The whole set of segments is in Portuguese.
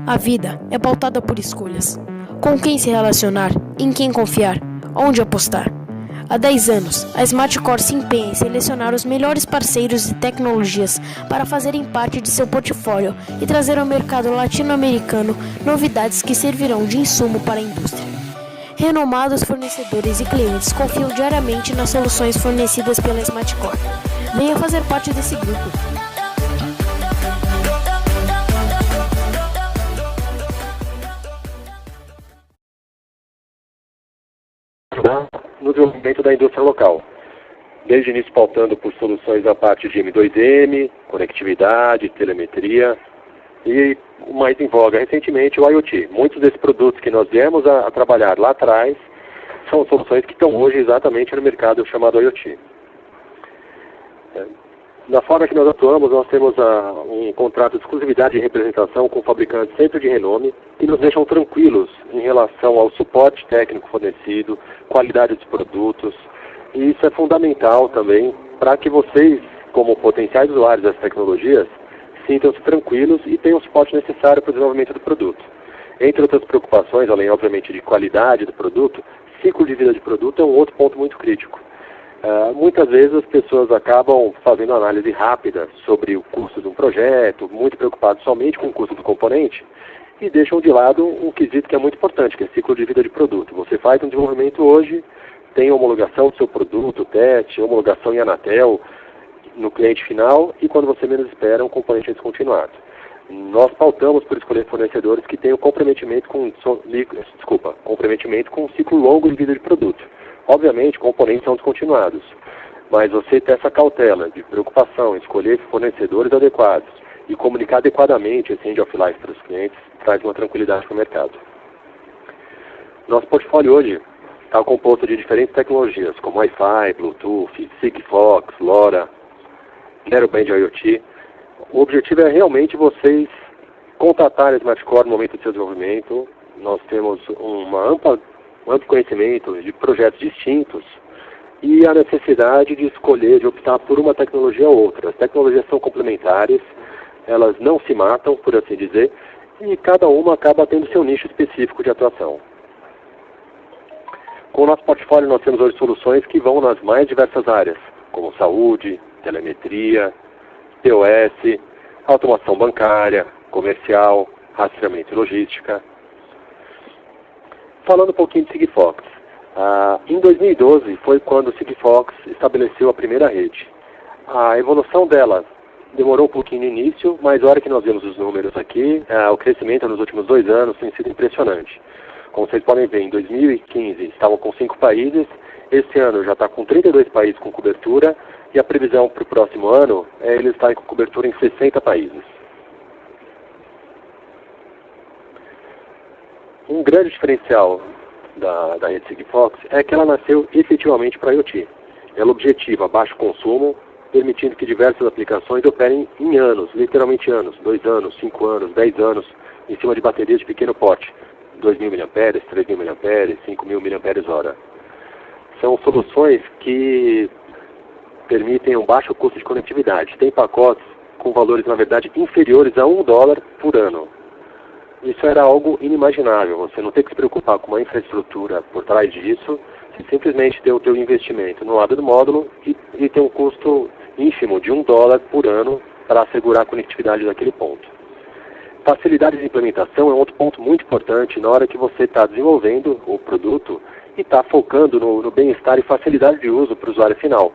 A vida é pautada por escolhas. Com quem se relacionar, em quem confiar, onde apostar. Há 10 anos, a Smartcore se empenha em selecionar os melhores parceiros e tecnologias para fazerem parte de seu portfólio e trazer ao mercado latino-americano novidades que servirão de insumo para a indústria. Renomados fornecedores e clientes confiam diariamente nas soluções fornecidas pela Smartcore. Venha fazer parte desse grupo. No desenvolvimento da indústria local, desde o início pautando por soluções da parte de M2M, conectividade, telemetria e o mais em voga recentemente o IoT. Muitos desses produtos que nós viemos a trabalhar lá atrás são soluções que estão hoje exatamente no mercado chamado IoT. Na forma que nós atuamos, nós temos um contrato de exclusividade de representação com fabricantes sempre de renome, que nos deixam tranquilos em relação ao suporte técnico fornecido, qualidade dos produtos, e isso é fundamental também para que vocês, como potenciais usuários das tecnologias, sintam-se tranquilos e tenham o suporte necessário para o desenvolvimento do produto. Entre outras preocupações, além obviamente de qualidade do produto, ciclo de vida de produto é um outro ponto muito crítico. Muitas vezes as pessoas acabam fazendo análise rápida sobre o custo de um projeto, muito preocupados somente com o custo do componente, e deixam de lado um quesito que é muito importante, que é ciclo de vida de produto. Você faz um desenvolvimento hoje, tem homologação do seu produto, teste, homologação em Anatel, no cliente final, e quando você menos espera, um componente é descontinuado. Nós pautamos por escolher fornecedores que tenham comprometimento com um ciclo longo de vida de produto. Obviamente, componentes são descontinuados, mas você ter essa cautela de preocupação em escolher fornecedores adequados e comunicar adequadamente esse end of life para os clientes traz uma tranquilidade para o mercado. Nosso portfólio hoje está composto de diferentes tecnologias, como Wi-Fi, Bluetooth, Sigfox, LoRa, Narrowband IoT. O objetivo é realmente vocês contatarem a Smartcore no momento do seu desenvolvimento. Nós temos um amplo conhecimento de projetos distintos e a necessidade de escolher, de optar por uma tecnologia ou outra. As tecnologias são complementares, elas não se matam, por assim dizer, e cada uma acaba tendo seu nicho específico de atuação. Com o nosso portfólio nós temos hoje soluções que vão nas mais diversas áreas, como saúde, telemetria, POS, automação bancária, comercial, rastreamento e logística. Falando um pouquinho de Sigfox, em 2012 foi quando o Sigfox estabeleceu a primeira rede. A evolução dela demorou um pouquinho no início, mas a hora que nós vemos os números aqui, o crescimento nos últimos 2 anos tem sido impressionante. Como vocês podem ver, em 2015 estavam com 5 países, esse ano já está com 32 países com cobertura, e a previsão para o próximo ano é eles estarem com cobertura em 60 países. Um grande diferencial da rede Sigfox é que ela nasceu efetivamente para IoT. Ela objetiva baixo consumo, permitindo que diversas aplicações operem em anos, literalmente anos, 2 anos, 5 anos, 10 anos, em cima de baterias de pequeno porte, 2.000 mAh, 3.000 mAh, 5.000 mAh. São soluções que permitem um baixo custo de conectividade. Tem pacotes com valores, na verdade, inferiores a $1 por ano. Isso era algo inimaginável, você não ter que se preocupar com uma infraestrutura por trás disso, você simplesmente ter o teu investimento no lado do módulo e ter um custo ínfimo de $1 por ano para assegurar a conectividade daquele ponto. Facilidade de implementação é um outro ponto muito importante na hora que você está desenvolvendo o produto e está focando no bem-estar e facilidade de uso para o usuário final.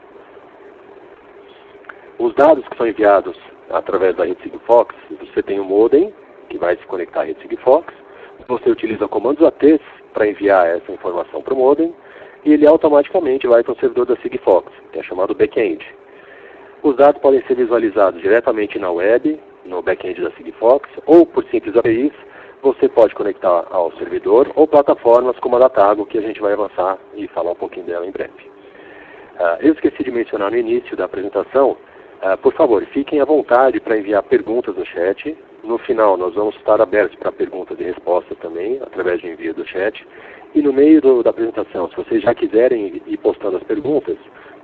Os dados que são enviados através da rede Sigfox, você tem um modem, que vai se conectar à rede Sigfox, você utiliza comandos ATs para enviar essa informação para o modem, e ele automaticamente vai para o servidor da Sigfox, que é chamado back-end. Os dados podem ser visualizados diretamente na web, no back-end da Sigfox, ou por simples APIs, você pode conectar ao servidor, ou plataformas como a da Tago, que a gente vai avançar e falar um pouquinho dela em breve. Eu esqueci de mencionar no início da apresentação, por favor, fiquem à vontade para enviar perguntas no chat. No final, nós vamos estar abertos para perguntas e respostas também, através de envio do chat. E no meio da apresentação, se vocês já quiserem ir postando as perguntas,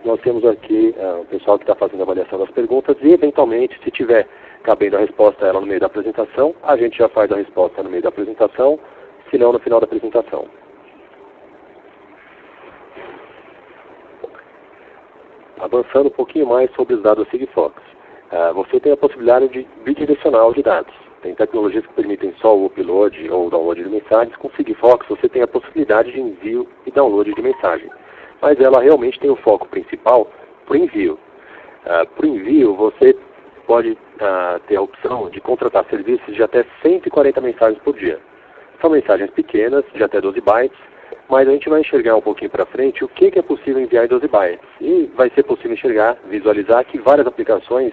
nós temos aqui o pessoal que está fazendo a avaliação das perguntas e, eventualmente, se tiver cabendo a resposta a ela no meio da apresentação, a gente já faz a resposta no meio da apresentação, se não no final da apresentação. Avançando um pouquinho mais sobre os dados Sigfox. Você tem a possibilidade de bidirecional de dados. Tem tecnologias que permitem só o upload ou o download de mensagens. Com Sigfox você tem a possibilidade de envio e download de mensagem. Mas ela realmente tem o foco principal para o envio. Para o envio você pode ter a opção de contratar serviços de até 140 mensagens por dia. São mensagens pequenas, de até 12 bytes, mas a gente vai enxergar um pouquinho para frente o que é possível enviar em 12 bytes. E vai ser possível enxergar, visualizar que várias aplicações,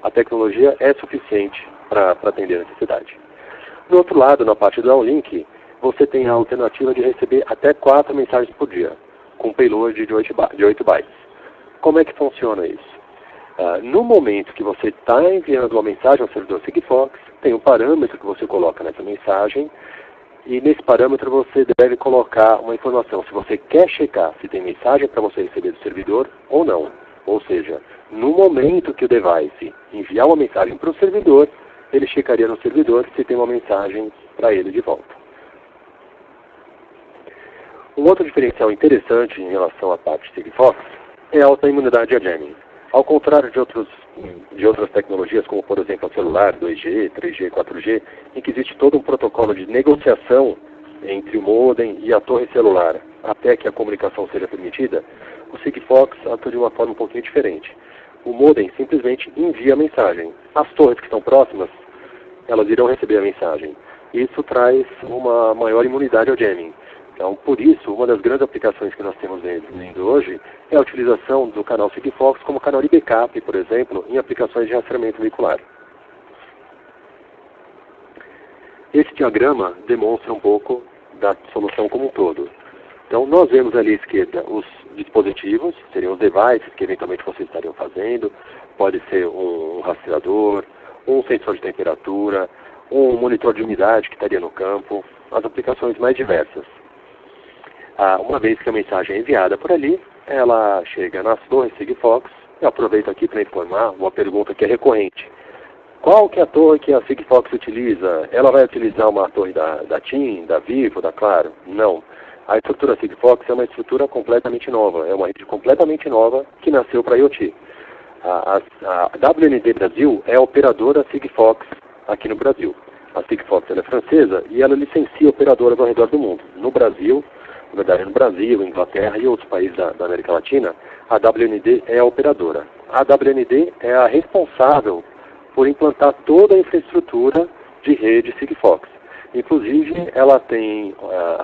a tecnologia é suficiente para atender a necessidade. Do outro lado, na parte do downlink, você tem a alternativa de receber até 4 mensagens por dia, com payload de 8 bytes. Como é que funciona isso? No momento que você está enviando uma mensagem ao servidor Sigfox, tem um parâmetro que você coloca nessa mensagem, e nesse parâmetro você deve colocar uma informação, se você quer checar se tem mensagem para você receber do servidor ou não. Ou seja, no momento que o device enviar uma mensagem para o servidor, ele checaria no servidor se tem uma mensagem para ele de volta. Um outro diferencial interessante em relação à parte Sigfox é a alta imunidade a jamming. Ao contrário de outras tecnologias, como por exemplo o celular 2G, 3G, 4G, em que existe todo um protocolo de negociação entre o modem e a torre celular até que a comunicação seja permitida, o Sigfox atua de uma forma um pouquinho diferente. O modem simplesmente envia a mensagem. As torres que estão próximas, elas irão receber a mensagem. Isso traz uma maior imunidade ao jamming. Então, por isso, uma das grandes aplicações que nós temos vendo hoje é a utilização do canal Sigfox como canal de backup, por exemplo, em aplicações de rastreamento veicular. Esse diagrama demonstra um pouco da solução como um todo. Então, nós vemos ali à esquerda os dispositivos, seriam os devices que eventualmente vocês estariam fazendo, pode ser um rastreador, um sensor de temperatura, um monitor de umidade que estaria no campo, as aplicações mais diversas. Uma vez que a mensagem é enviada por ali, ela chega nas torres Sigfox. Eu aproveito aqui para informar uma pergunta que é recorrente. Qual que é a torre que a Sigfox utiliza? Ela vai utilizar uma torre da TIM, da Vivo, da Claro? Não. A estrutura Sigfox é uma estrutura completamente nova, é uma rede completamente nova que nasceu para IoT. A WND Brasil é a operadora Sigfox aqui no Brasil. A Sigfox ela é francesa e ela licencia operadoras ao redor do mundo. No Brasil, na verdade no Brasil, Inglaterra e outros países da América Latina, a WND é a operadora. A WND é a responsável por implantar toda a infraestrutura de rede Sigfox. Inclusive, ela tem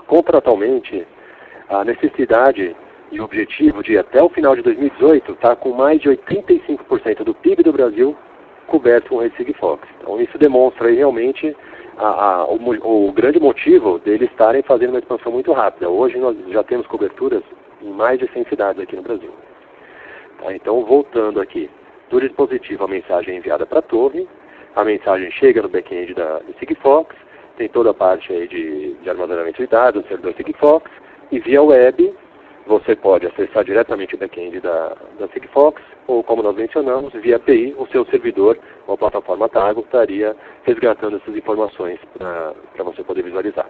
contratualmente a necessidade e o objetivo de, até o final de 2018, estar com mais de 85% do PIB do Brasil coberto com rede Sigfox. Então, isso demonstra aí realmente o grande motivo deles estarem fazendo uma expansão muito rápida. Hoje nós já temos coberturas em mais de 100 cidades aqui no Brasil. Tá, então, voltando aqui, do dispositivo a mensagem é enviada para a torre, a mensagem chega no back-end da Sigfox, tem toda a parte aí de armazenamento de dados, no servidor Sigfox, e via web você pode acessar diretamente o back-end da Sigfox, ou como nós mencionamos, via API, o seu servidor, ou a plataforma Targo, estaria resgatando essas informações para você poder visualizar.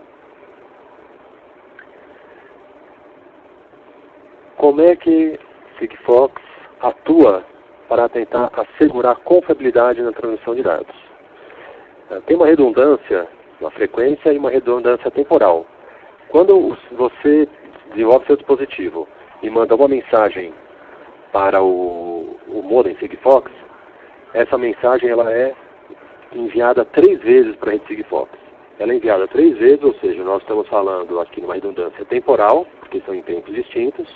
Como é que Sigfox atua para tentar assegurar a confiabilidade na transmissão de dados? Tem uma redundância na frequência e uma redundância temporal. Quando você desenvolve seu dispositivo e manda uma mensagem para o modem Sigfox, essa mensagem ela é enviada 3 vezes para a rede Sigfox. Ela é enviada 3 vezes, ou seja, nós estamos falando aqui numa redundância temporal, porque são em tempos distintos.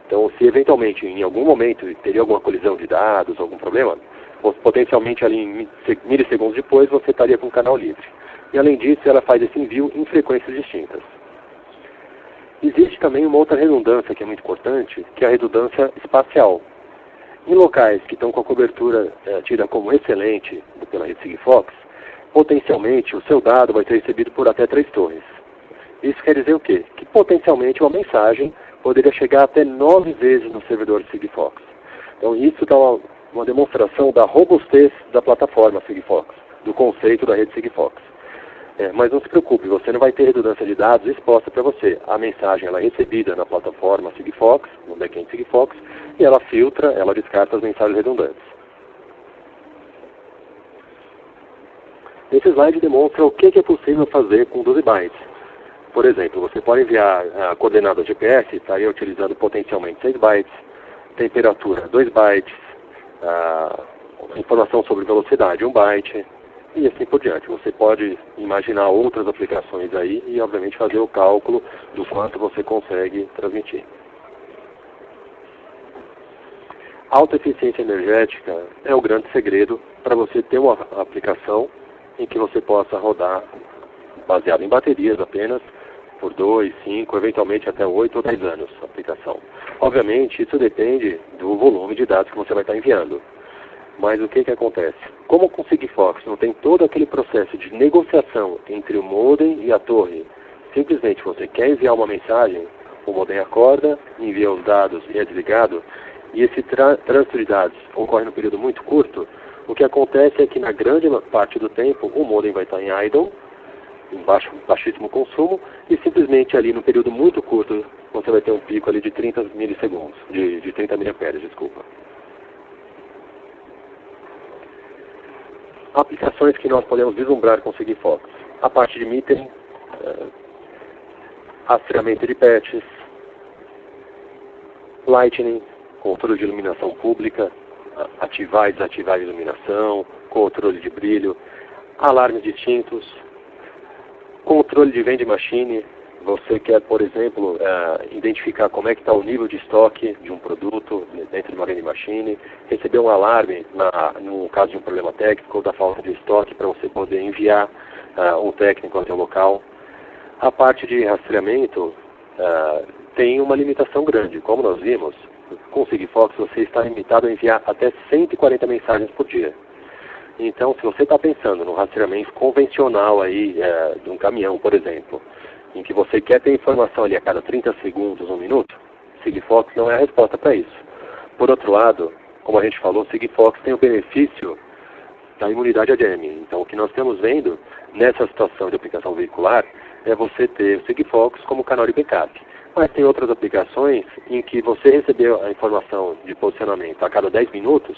Então, se eventualmente, em algum momento, teria alguma colisão de dados, algum problema, potencialmente ali em milissegundos depois, você estaria com o canal livre. E além disso, ela faz esse envio em frequências distintas. Existe também uma outra redundância que é muito importante, que é a redundância espacial. Em locais que estão com a cobertura tida como excelente pela rede Sigfox, potencialmente o seu dado vai ser recebido por até 3 torres. Isso quer dizer o quê? Que potencialmente uma mensagem poderia chegar até 9 vezes no servidor Sigfox. Então isso dá uma demonstração da robustez da plataforma Sigfox, do conceito da rede Sigfox. Mas não se preocupe, você não vai ter redundância de dados exposta para você. A mensagem ela é recebida na plataforma Sigfox, no backend Sigfox, e ela filtra, ela descarta as mensagens redundantes. Esse slide demonstra o que é possível fazer com 12 bytes. Por exemplo, você pode enviar a coordenada GPS, estaria utilizando potencialmente 6 bytes, temperatura 2 bytes, informação sobre velocidade 1 byte, e assim por diante. Você pode imaginar outras aplicações aí e, obviamente, fazer o cálculo do quanto você consegue transmitir. Alta eficiência energética é o grande segredo para você ter uma aplicação em que você possa rodar baseado em baterias apenas por 2, 5, eventualmente até 8 ou 10 anos a aplicação. Obviamente, isso depende do volume de dados que você vai estar enviando. Mas o que acontece? Como com o Sigfox não tem todo aquele processo de negociação entre o modem e a torre, simplesmente você quer enviar uma mensagem, o modem acorda, envia os dados e é desligado, e esse trânsito de dados ocorre num período muito curto, o que acontece é que na grande parte do tempo o modem vai estar em idle, em baixíssimo consumo, e simplesmente ali no período muito curto você vai ter um pico ali de 30 milissegundos, de 30 miliamperes, desculpa. Aplicações que nós podemos vislumbrar com o Sigfox. A parte de metering, rastreamento de patches, lightning, controle de iluminação pública, ativar e desativar a iluminação, controle de brilho, alarmes distintos, controle de vending machine. Você quer, por exemplo, identificar como é que está o nível de estoque de um produto dentro de uma vending machine, receber um alarme no caso de um problema técnico ou da falta de estoque para você poder enviar um técnico até o local. A parte de rastreamento tem uma limitação grande. Como nós vimos, com o Sigfox você está limitado a enviar até 140 mensagens por dia. Então, se você está pensando no rastreamento convencional aí, de um caminhão, por exemplo, em que você quer ter informação ali a cada 30 segundos, 1 minuto, Sigfox não é a resposta para isso. Por outro lado, como a gente falou, Sigfox tem o benefício da imunidade ADM. Então, o que nós estamos vendo nessa situação de aplicação veicular é você ter o Sigfox como canal de backup. Mas tem outras aplicações em que você recebeu a informação de posicionamento a cada 10 minutos,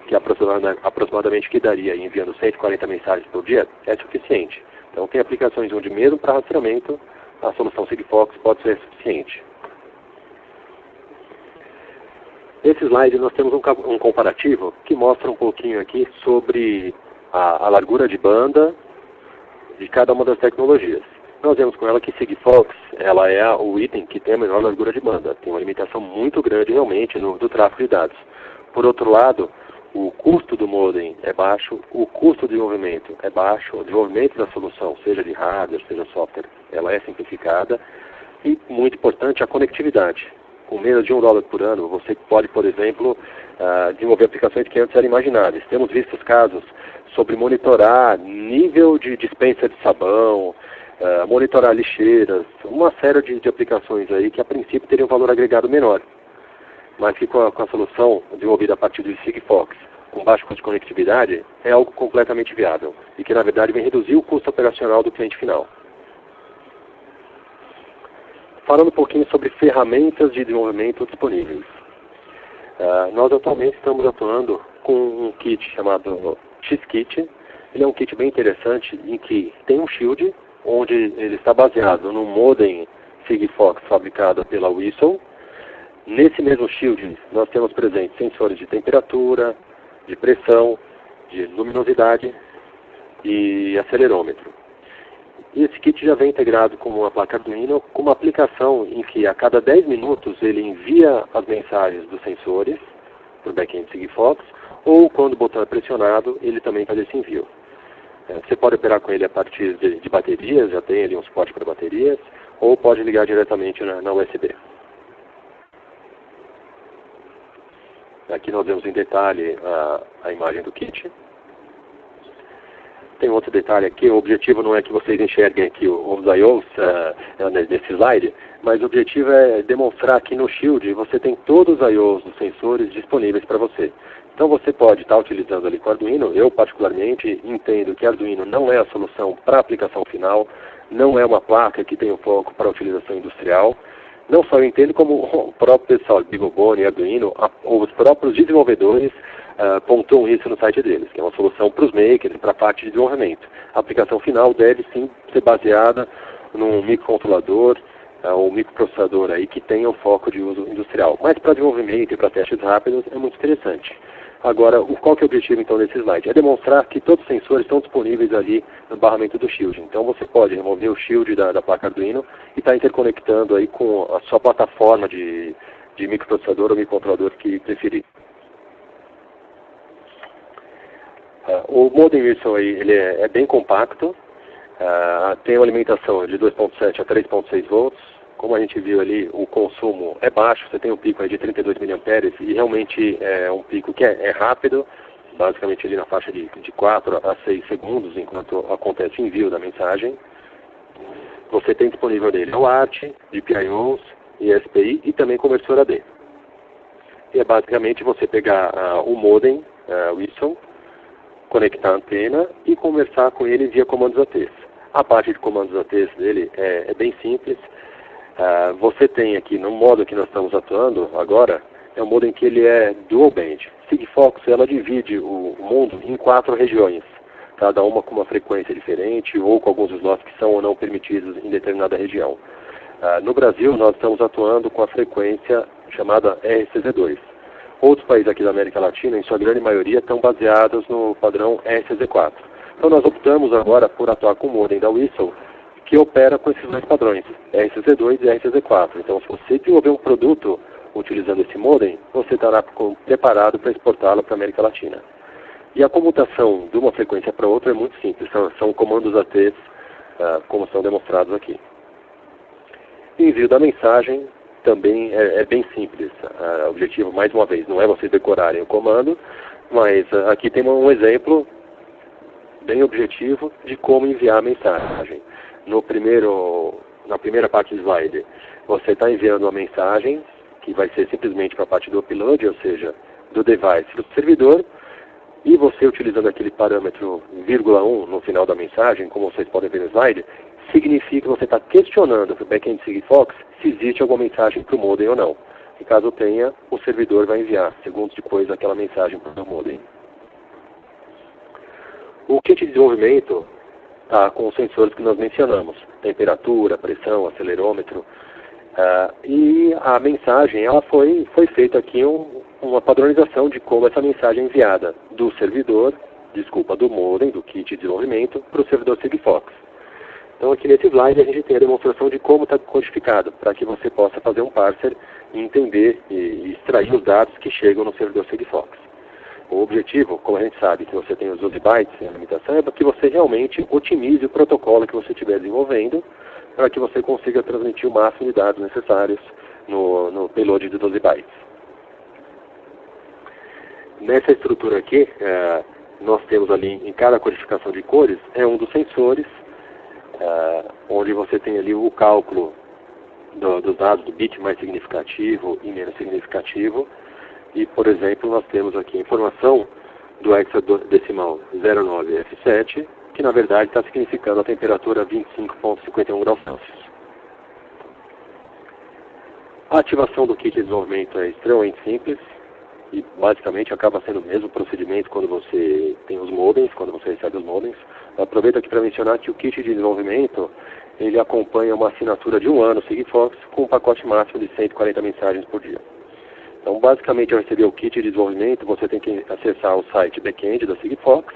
que aproximadamente que daria enviando 140 mensagens por dia, é suficiente. Então, tem aplicações onde mesmo para rastreamento a solução Sigfox pode ser suficiente. Nesse slide nós temos um comparativo que mostra um pouquinho aqui sobre a largura de banda de cada uma das tecnologias. Nós vemos com ela que Sigfox ela é o item que tem a menor largura de banda. Tem uma limitação muito grande realmente do tráfego de dados. Por outro lado, o custo do modem é baixo, o custo de desenvolvimento é baixo, o desenvolvimento da solução, seja de hardware, seja software, ela é simplificada e, muito importante, a conectividade. Com menos de $1 por ano, você pode, por exemplo, desenvolver aplicações que antes eram imagináveis. Temos visto casos sobre monitorar nível de dispensa de sabão, monitorar lixeiras, uma série de aplicações aí que a princípio teriam um valor agregado menor, mas que com a solução desenvolvida a partir do Sigfox, com baixo custo de conectividade, é algo completamente viável e que na verdade vem reduzir o custo operacional do cliente final. Falando um pouquinho sobre ferramentas de desenvolvimento disponíveis. Nós atualmente estamos atuando com um kit chamado X-Kit. Ele é um kit bem interessante em que tem um shield, onde ele está baseado num modem Sigfox fabricado pela Whistle. Nesse mesmo shield nós temos presentes sensores de temperatura, de pressão, de luminosidade e acelerômetro. E esse kit já vem integrado com uma placa Arduino, com uma aplicação em que a cada 10 minutos ele envia as mensagens dos sensores para o backend Sigfox, ou quando o botão é pressionado, ele também faz esse envio. Você pode operar com ele a partir de baterias, já tem ali um suporte para baterias, ou pode ligar diretamente na USB. Aqui nós vemos em detalhe a imagem do kit. Tem outro detalhe aqui, o objetivo não é que vocês enxerguem aqui os I/Os nesse slide, mas o objetivo é demonstrar que no Shield você tem todos os I/Os dos sensores disponíveis para você. Então você pode estar utilizando ali com Arduino. Eu particularmente entendo que Arduino não é a solução para aplicação final, não é uma placa que tem o foco para utilização industrial. Não só eu entendo, como o próprio pessoal de BeagleBone e Arduino, os próprios desenvolvedores pontuam isso no site deles, que é uma solução para os makers, para a parte de desenvolvimento. A aplicação final deve sim ser baseada num microcontrolador ou microprocessador aí que tenha o foco de uso industrial. Mas para desenvolvimento e para testes rápidos é muito interessante. Agora, qual que é o objetivo então desse slide? É demonstrar que todos os sensores estão disponíveis ali no barramento do Shield. Então você pode remover o Shield da placa Arduino e estar interconectando aí com a sua plataforma de microprocessador ou microcontrolador que preferir. O modem Wilson aí, ele é bem compacto, tem uma alimentação de 2.7 a 3.6 volts. Como a gente viu ali, o consumo é baixo, você tem um pico aí de 32 mAh e realmente é um pico que é rápido, basicamente ali na faixa de 4 a 6 segundos enquanto acontece o envio da mensagem. Você tem disponível nele o ART, GPIOs, ESPI e também conversor AD. E é basicamente você pegar o modem Wilson, conectar a antena e conversar com ele via comandos ATs. A parte de comandos ATs dele é bem simples. Você tem aqui, no modo que nós estamos atuando agora, é um modem que ele é dual band. Sigfox, ela divide o mundo em 4 regiões, cada uma com uma frequência diferente ou com alguns slots que são ou não permitidos em determinada região. No Brasil, nós estamos atuando com a frequência chamada RCZ2. Outros países aqui da América Latina, em sua grande maioria, estão baseados no padrão RCZ4. Então nós optamos agora por atuar com o modem da Whistle, que opera com esses dois padrões, RCZ2 e RCZ4. Então, se você desenvolver um produto utilizando esse modem, você estará preparado para exportá-lo para a América Latina. E a comutação de uma frequência para outra é muito simples, são comandos ATs, como são demonstrados aqui. O envio da mensagem também é bem simples. O objetivo, mais uma vez, não é vocês decorarem o comando, mas aqui tem um exemplo bem objetivo de como enviar a mensagem. Na primeira parte do slide, você está enviando uma mensagem que vai ser simplesmente para a parte do upload, ou seja, do device para o servidor, e você utilizando aquele parâmetro ,1 no final da mensagem, como vocês podem ver no slide, significa que você está questionando para o backend Sigfox se existe alguma mensagem para o modem ou não. E caso tenha, o servidor vai enviar, segundos depois, aquela mensagem para o modem. O kit de desenvolvimento está com os sensores que nós mencionamos, temperatura, pressão, acelerômetro, e a mensagem ela foi feita aqui uma padronização de como essa mensagem é enviada do modem, do kit de desenvolvimento, para o servidor Sigfox. Então aqui nesse slide a gente tem a demonstração de como está codificado, para que você possa fazer um parser e entender e extrair os dados que chegam no servidor Sigfox. O objetivo, como a gente sabe que você tem os 12 bytes sem a limitação, é para que você realmente otimize o protocolo que você estiver desenvolvendo, para que você consiga transmitir o máximo de dados necessários no payload de 12 bytes. Nessa estrutura aqui, nós temos ali em cada codificação de cores, é um dos sensores, onde você tem ali o cálculo dos dados do bit mais significativo e menos significativo. E, por exemplo, nós temos aqui a informação do hexadecimal 09F7, que na verdade está significando a temperatura 25,51 graus Celsius. A ativação do kit de desenvolvimento é extremamente simples e basicamente acaba sendo o mesmo procedimento quando você tem os modems, quando você recebe os modems. Eu aproveito aqui para mencionar que o kit de desenvolvimento ele acompanha uma assinatura de 1 ano Sigfox com um pacote máximo de 140 mensagens por dia. Então, basicamente, ao receber o kit de desenvolvimento, você tem que acessar o site backend da Sigfox.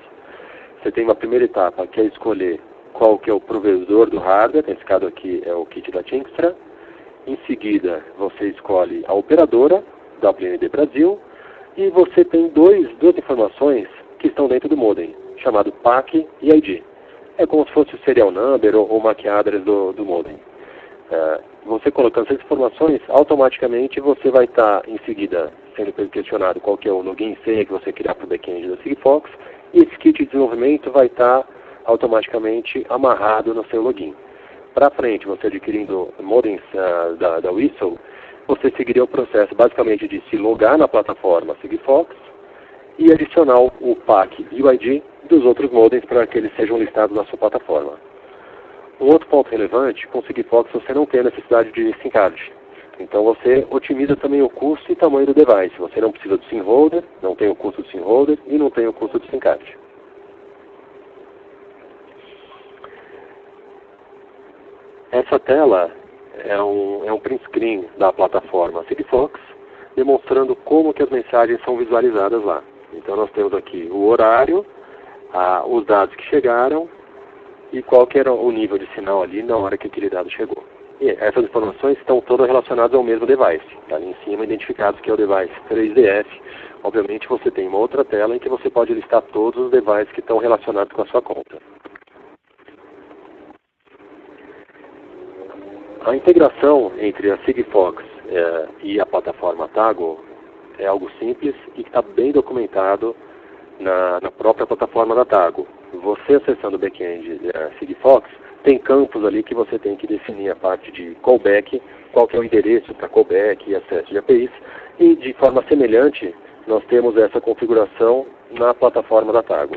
Você tem uma primeira etapa, que é escolher qual que é o provedor do hardware, nesse caso aqui é o kit da Tinkstra. Em seguida, você escolhe a operadora, WND Brasil, e você tem duas informações que estão dentro do modem, chamado PAC e ID. É como se fosse o serial number ou o MAC address do modem. Você colocando essas informações, automaticamente você vai estar em seguida sendo questionado qual que é o login e senha que você criar para o backend da Sigfox, e esse kit de desenvolvimento vai estar automaticamente amarrado no seu login. Para frente, você adquirindo modems da Whistle, você seguiria o processo basicamente de se logar na plataforma Sigfox e adicionar o PAC e o ID dos outros modems para que eles sejam listados na sua plataforma. Um outro ponto relevante, com o Sigfox você não tem a necessidade de SIM card. Então você otimiza também o custo e tamanho do device. Você não precisa do SIM holder, não tem o custo do SIM holder e não tem o custo do SIM card. Essa tela é um print screen da plataforma Sigfox, demonstrando como que as mensagens são visualizadas lá. Então nós temos aqui o horário, os dados que chegaram e qual que era o nível de sinal ali na hora que aquele dado chegou. E essas informações estão todas relacionadas ao mesmo device. Está ali em cima identificados que é o device 3DF. Obviamente você tem uma outra tela em que você pode listar todos os devices que estão relacionados com a sua conta. A integração entre a Sigfox e a plataforma Tago é algo simples e que está bem documentado na própria plataforma da Tago. Você acessando o back-end da Sigfox, tem campos ali que você tem que definir a parte de callback, qual que é o endereço para callback e acesso de APIs, e de forma semelhante, nós temos essa configuração na plataforma da Tago.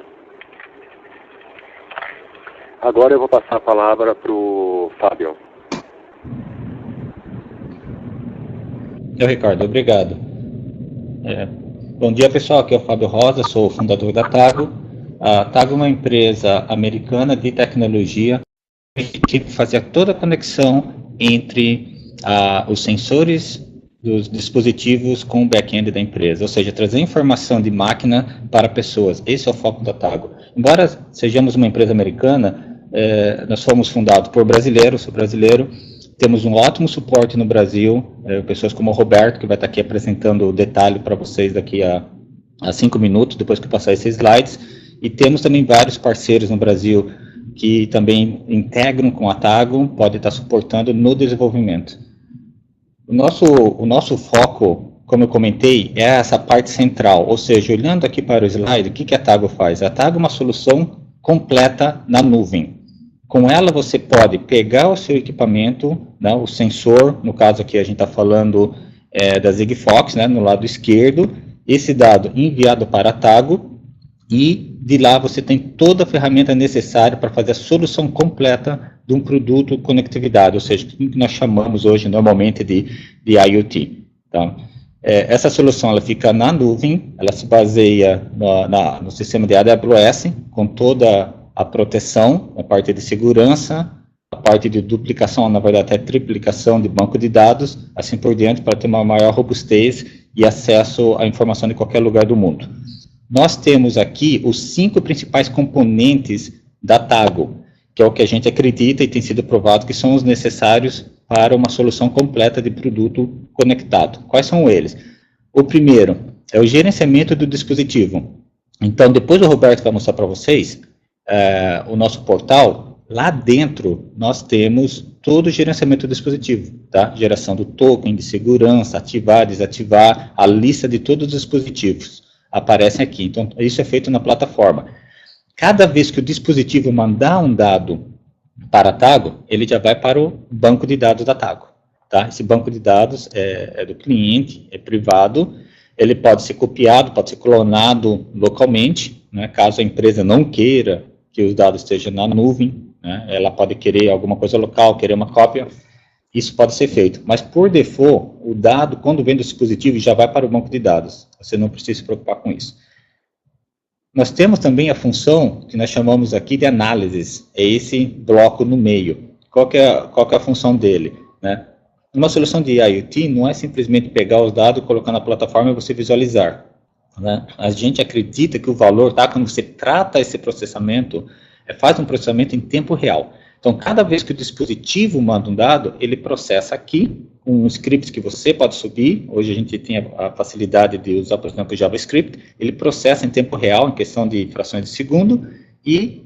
Agora eu vou passar a palavra para o Fábio. Ricardo, obrigado. Bom dia, pessoal. Aqui é o Fábio Rosa, sou o fundador da Tago. A Tago é uma empresa americana de tecnologia que fazia toda a conexão entre os sensores dos dispositivos com o back-end da empresa, ou seja, trazer informação de máquina para pessoas. Esse é o foco da Tago. Embora sejamos uma empresa americana, nós fomos fundados por brasileiros, sou brasileiro. Temos um ótimo suporte no Brasil, pessoas como o Roberto, que vai estar aqui apresentando o detalhe para vocês daqui a 5 minutos, depois que eu passar esses slides. E temos também vários parceiros no Brasil que também integram com a Tago, podem estar suportando no desenvolvimento. O nosso foco, como eu comentei, é essa parte central, ou seja, olhando aqui para o slide, o que a Tago faz? A Tago é uma solução completa na nuvem. Com ela você pode pegar o seu equipamento, né, o sensor, no caso aqui a gente está falando da Sigfox, né, no lado esquerdo, esse dado enviado para a Tago, e de lá você tem toda a ferramenta necessária para fazer a solução completa de um produto conectividade, ou seja, o que nós chamamos hoje normalmente de IoT. Tá? Essa solução ela fica na nuvem, ela se baseia no sistema de AWS, com toda a proteção, a parte de segurança, a parte de duplicação, na verdade até triplicação de banco de dados, assim por diante, para ter uma maior robustez e acesso à informação de qualquer lugar do mundo. Nós temos aqui os 5 principais componentes da Tago, que é o que a gente acredita e tem sido provado que são os necessários para uma solução completa de produto conectado. Quais são eles? O primeiro é o gerenciamento do dispositivo. Então, depois o Roberto vai mostrar para vocês o nosso portal. Lá dentro nós temos todo o gerenciamento do dispositivo, tá? Geração do token de segurança, ativar, desativar, a lista de todos os dispositivos aparecem aqui. Então isso é feito na plataforma. Cada vez que o dispositivo mandar um dado para a Tago, ele já vai para o banco de dados da Tago, tá? Esse banco de dados é do cliente, é privado, ele pode ser copiado, pode ser clonado localmente, né? Caso a empresa não queira que os dados estejam na nuvem, né? Ela pode querer alguma coisa local, querer uma cópia, isso pode ser feito. Mas, por default, o dado, quando vem do dispositivo, já vai para o banco de dados. Você não precisa se preocupar com isso. Nós temos também a função que nós chamamos aqui de análises, é esse bloco no meio. Qual que é a função dele? Né? Uma solução de IoT não é simplesmente pegar os dados, colocar na plataforma e você visualizar. Né? A gente acredita que o valor está quando você trata esse processamento, faz um processamento em tempo real. Então, cada vez que o dispositivo manda um dado, ele processa aqui, com um script que você pode subir. Hoje a gente tem a facilidade de usar, por exemplo, o JavaScript. Ele processa em tempo real, em questão de frações de segundo, e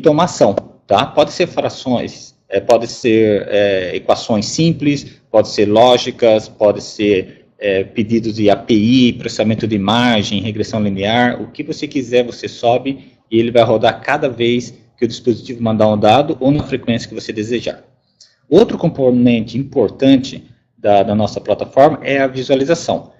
toma ação. Tá? Pode ser frações, pode ser equações simples, pode ser lógicas, pode ser pedidos de API, processamento de imagem, regressão linear, o que você quiser você sobe e ele vai rodar cada vez que o dispositivo mandar um dado ou na frequência que você desejar. Outro componente importante da nossa plataforma é a visualização,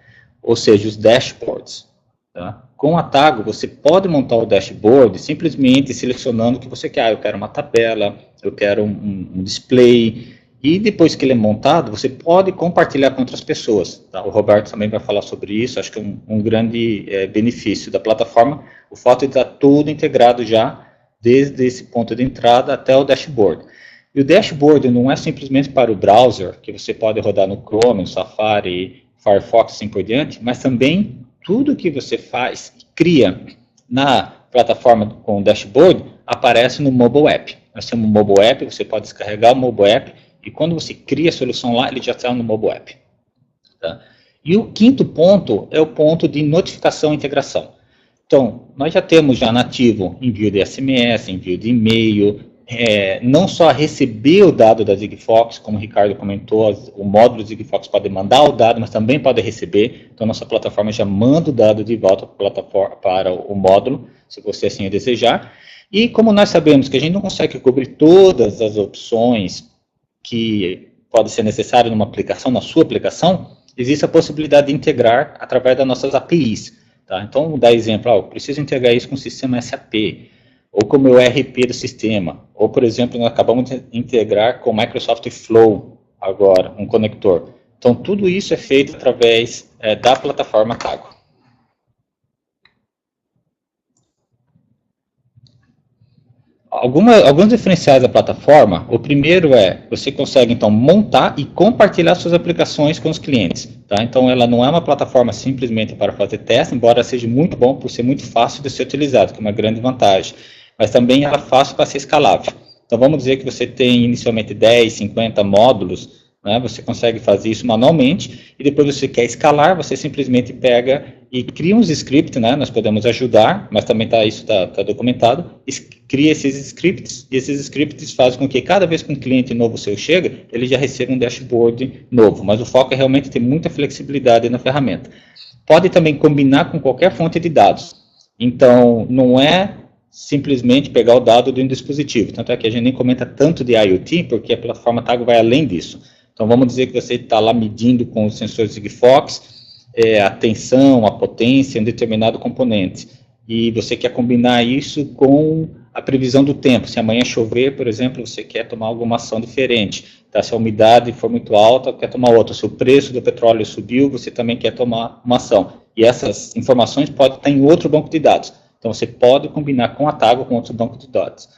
ou seja, os dashboards. Tá? Com a Tago, você pode montar o dashboard simplesmente selecionando o que você quer. Eu quero uma tabela, eu quero um display, e depois que ele é montado, você pode compartilhar com outras pessoas. Tá? O Roberto também vai falar sobre isso, acho que é um grande benefício da plataforma, o fato de estar tudo integrado já, desde esse ponto de entrada até o dashboard. E o dashboard não é simplesmente para o browser, que você pode rodar no Chrome, no Safari, Firefox, assim por diante, mas também tudo que você faz e cria na plataforma com o dashboard aparece no mobile app. Nós temos um mobile app, você pode descarregar o mobile app e quando você cria a solução lá, ele já está no mobile app. Tá? E o quinto ponto é o ponto de notificação e integração. Então, nós já temos já nativo envio de SMS, envio de e-mail, não só receber o dado da Sigfox, como o Ricardo comentou, o módulo Sigfox pode mandar o dado, mas também pode receber. Então, nossa plataforma já manda o dado de volta para o módulo, se você assim desejar. E como nós sabemos que a gente não consegue cobrir todas as opções que podem ser necessárias numa aplicação, na sua aplicação, existe a possibilidade de integrar através das nossas APIs. Tá? Então, vou dar exemplo, eu preciso integrar isso com o sistema SAP, ou com o meu ERP do sistema, ou, por exemplo, nós acabamos de integrar com o Microsoft Flow, agora, um conector. Então, tudo isso é feito através da plataforma Tago. Alguns diferenciais da plataforma, o primeiro você consegue, então, montar e compartilhar suas aplicações com os clientes. Tá? Então, ela não é uma plataforma simplesmente para fazer teste, embora seja muito bom por ser muito fácil de ser utilizado, que é uma grande vantagem. Mas também ela é fácil para ser escalável. Então, vamos dizer que você tem inicialmente 10, 50 módulos, né? Você consegue fazer isso manualmente, e depois você quer escalar, você simplesmente pega e cria uns scripts, né? Nós podemos ajudar, mas também isso está documentado, cria esses scripts, e esses scripts fazem com que cada vez que um cliente novo seu chega, ele já receba um dashboard novo, mas o foco é realmente ter muita flexibilidade na ferramenta. Pode também combinar com qualquer fonte de dados, então não é simplesmente pegar o dado de um dispositivo, tanto é que a gente nem comenta tanto de IoT, porque a plataforma Tago vai além disso. Então, vamos dizer que você está lá medindo com os sensores Sigfox a tensão, a potência, um determinado componente. E você quer combinar isso com a previsão do tempo. Se amanhã chover, por exemplo, você quer tomar alguma ação diferente. Tá? Se a umidade for muito alta, quer tomar outra. Se o preço do petróleo subiu, você também quer tomar uma ação. E essas informações podem estar em outro banco de dados. Então, você pode combinar com a Tago com outro banco de dados.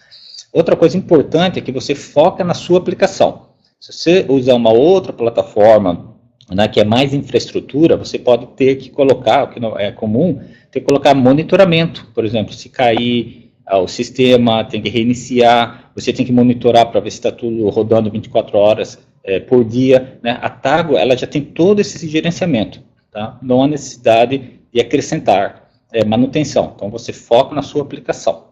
Outra coisa importante é que você foca na sua aplicação. Se você usar uma outra plataforma, né, que é mais infraestrutura, você pode ter que colocar, o que não é comum, ter que colocar monitoramento. Por exemplo, se cair o sistema, tem que reiniciar, você tem que monitorar para ver se está tudo rodando 24 horas por dia. Né? A Tago, ela já tem todo esse gerenciamento. Tá? Não há necessidade de acrescentar manutenção. Então, você foca na sua aplicação.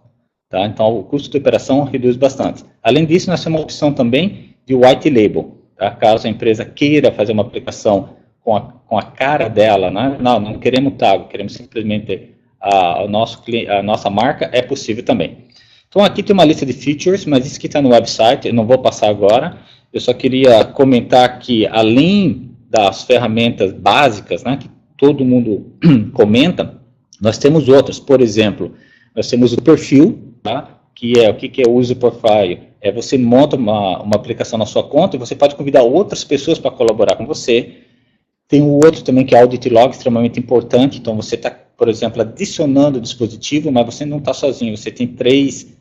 Tá? Então, o custo de operação reduz bastante. Além disso, nós temos uma opção também de white label. Tá? Caso a empresa queira fazer uma aplicação com a cara dela, né? Não queremos Tago, queremos simplesmente a nossa marca, é possível também. Então, aqui tem uma lista de features, mas isso que está no website, eu não vou passar agora. Eu só queria comentar que, além das ferramentas básicas, né, que todo mundo comenta, nós temos outras. Por exemplo, nós temos o perfil, tá? Que é o que é o user profile. Você monta uma aplicação na sua conta e você pode convidar outras pessoas para colaborar com você. Tem o outro também que é Audit Log, extremamente importante. Então, você está, por exemplo, adicionando o dispositivo, mas você não está sozinho. Você tem 3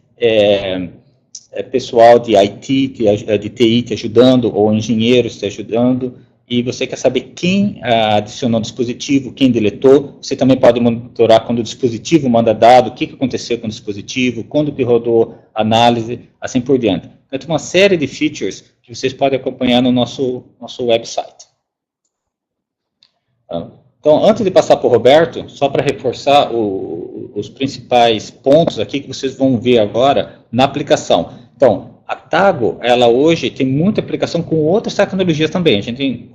pessoal de IT, de TI te ajudando, ou engenheiros te ajudando. E você quer saber quem adicionou o dispositivo, quem deletou. Você também pode monitorar quando o dispositivo manda dado, o que aconteceu com o dispositivo, quando que rodou análise, assim por diante. Então, tem uma série de features que vocês podem acompanhar no nosso website. Então, antes de passar para o Roberto, só para reforçar os principais pontos aqui que vocês vão ver agora na aplicação. Então, a Tago, ela hoje tem muita aplicação com outras tecnologias também. A gente tem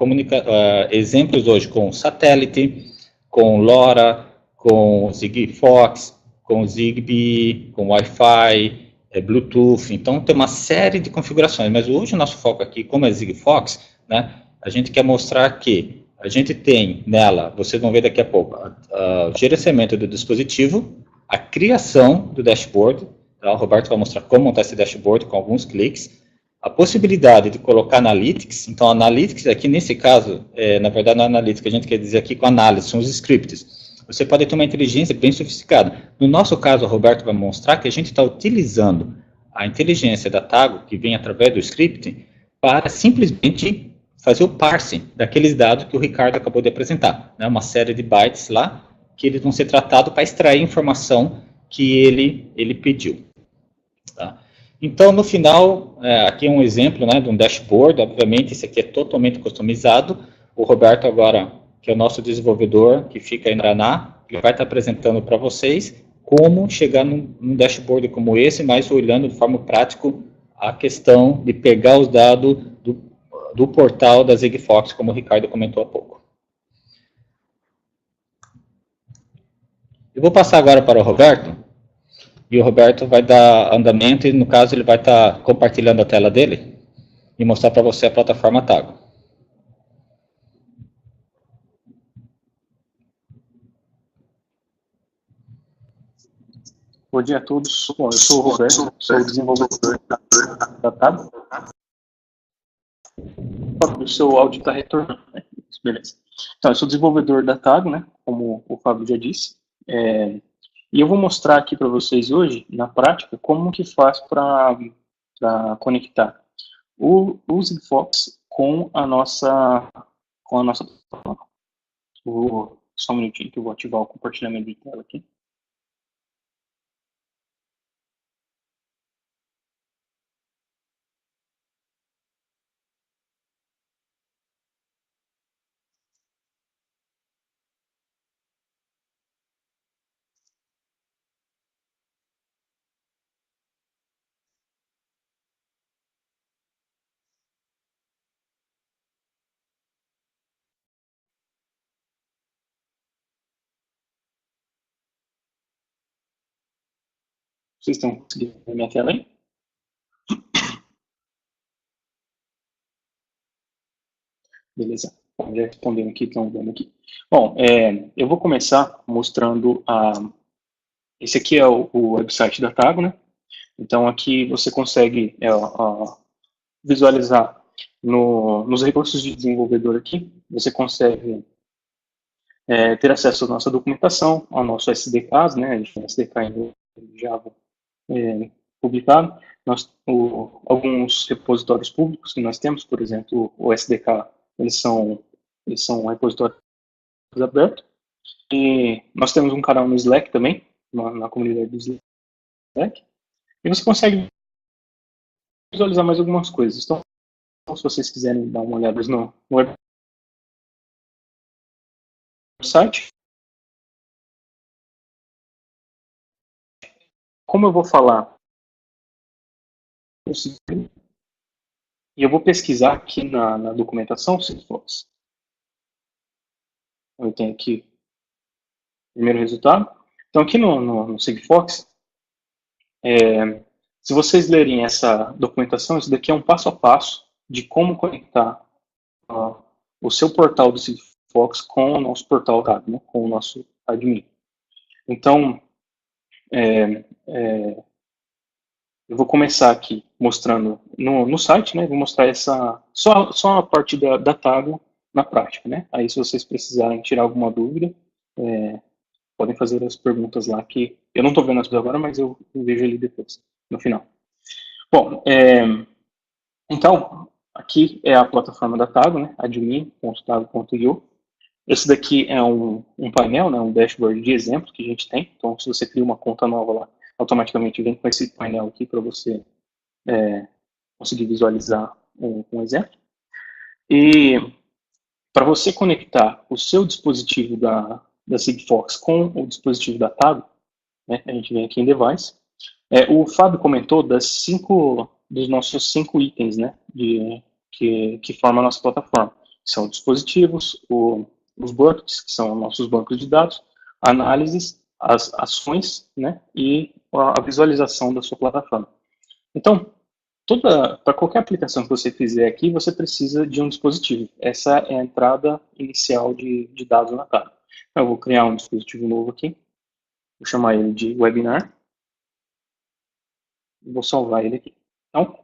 exemplos hoje com satélite, com LoRa, com Sigfox, com Zigbee, com Wi-Fi, Bluetooth. Então, tem uma série de configurações. Mas hoje o nosso foco aqui, como é Sigfox, né, a gente quer mostrar que a gente tem nela, vocês vão ver daqui a pouco, o gerenciamento do dispositivo, a criação do dashboard, tá? O Roberto vai mostrar como montar esse dashboard com alguns cliques, a possibilidade de colocar Analytics. Então, Analytics aqui nesse caso, na verdade não é Analytics que a gente quer dizer aqui com análise, são os scripts. Você pode ter uma inteligência bem sofisticada. No nosso caso, o Roberto vai mostrar que a gente está utilizando a inteligência da Tago, que vem através do script, para simplesmente fazer o parsing daqueles dados que o Ricardo acabou de apresentar, né? Uma série de bytes lá, que eles vão ser tratados para extrair informação que ele pediu. Tá? Então, no final, aqui é um exemplo, né, de um dashboard. Obviamente, esse aqui é totalmente customizado. O Roberto agora, que é o nosso desenvolvedor, que fica em Paraná, ele vai estar apresentando para vocês como chegar num dashboard como esse, mas olhando de forma prática a questão de pegar os dados do portal da Sigfox, como o Ricardo comentou há pouco. Eu vou passar agora para o Roberto, e o Roberto vai dar andamento, e no caso ele vai estar compartilhando a tela dele, e mostrar para você a plataforma Tago. Bom dia a todos. Bom, eu sou o Roberto, sou o desenvolvedor da Tago. O seu áudio está retornando, né? Beleza. Então, eu sou desenvolvedor da Tago, né? Como o Fábio já disse. E eu vou mostrar aqui para vocês hoje, na prática, como que faz para conectar o Sigfox com a nossa plataforma. Só um minutinho que eu vou ativar o compartilhamento de tela aqui. Vocês estão conseguindo ver minha tela aí? Beleza. Já respondendo aqui, estão vendo aqui. Bom, eu vou começar mostrando esse aqui é o website da Tago, né? Então aqui você consegue visualizar nos recursos de desenvolvedor aqui, você consegue ter acesso à nossa documentação, ao nosso SDKs, né? A gente tem SDK em Java publicado, alguns repositórios públicos que nós temos, por exemplo, o SDK, eles são repositórios abertos, e nós temos um canal no Slack também, na comunidade do Slack, e você consegue visualizar mais algumas coisas. Então, se vocês quiserem dar uma olhada no website, como eu vou falar, e eu vou pesquisar aqui na documentação Sigfox. Eu tenho aqui o primeiro resultado. Então, aqui no Sigfox, se vocês lerem essa documentação, isso daqui é um passo a passo de como conectar o seu portal do Sigfox com o nosso portal Tago, né, com o nosso admin. Então, eu vou começar aqui mostrando no site, né? Vou mostrar só a parte da Tago na prática, né? Aí, se vocês precisarem tirar alguma dúvida, podem fazer as perguntas lá, que eu não estou vendo as agora, mas eu vejo ali depois, no final. Bom, então, aqui é a plataforma da Tago, né? admin.tago.io. Esse daqui é um painel, né? Um dashboard de exemplo que a gente tem. Então, se você cria uma conta nova lá, automaticamente vem com esse painel aqui para você conseguir visualizar um exemplo. E para você conectar o seu dispositivo da Sigfox com o dispositivo da Tago, né, a gente vem aqui em Device. O Fábio comentou dos nossos 5 itens, né, que formam a nossa plataforma. São dispositivos, os buckets, que são nossos bancos de dados, análises, as ações, né, e a visualização da sua plataforma. Então, para qualquer aplicação que você fizer aqui, você precisa de um dispositivo. Essa é a entrada inicial de dados na TAG. Então, eu vou criar um dispositivo novo aqui. Vou chamar ele de webinar. Vou salvar ele aqui. Então,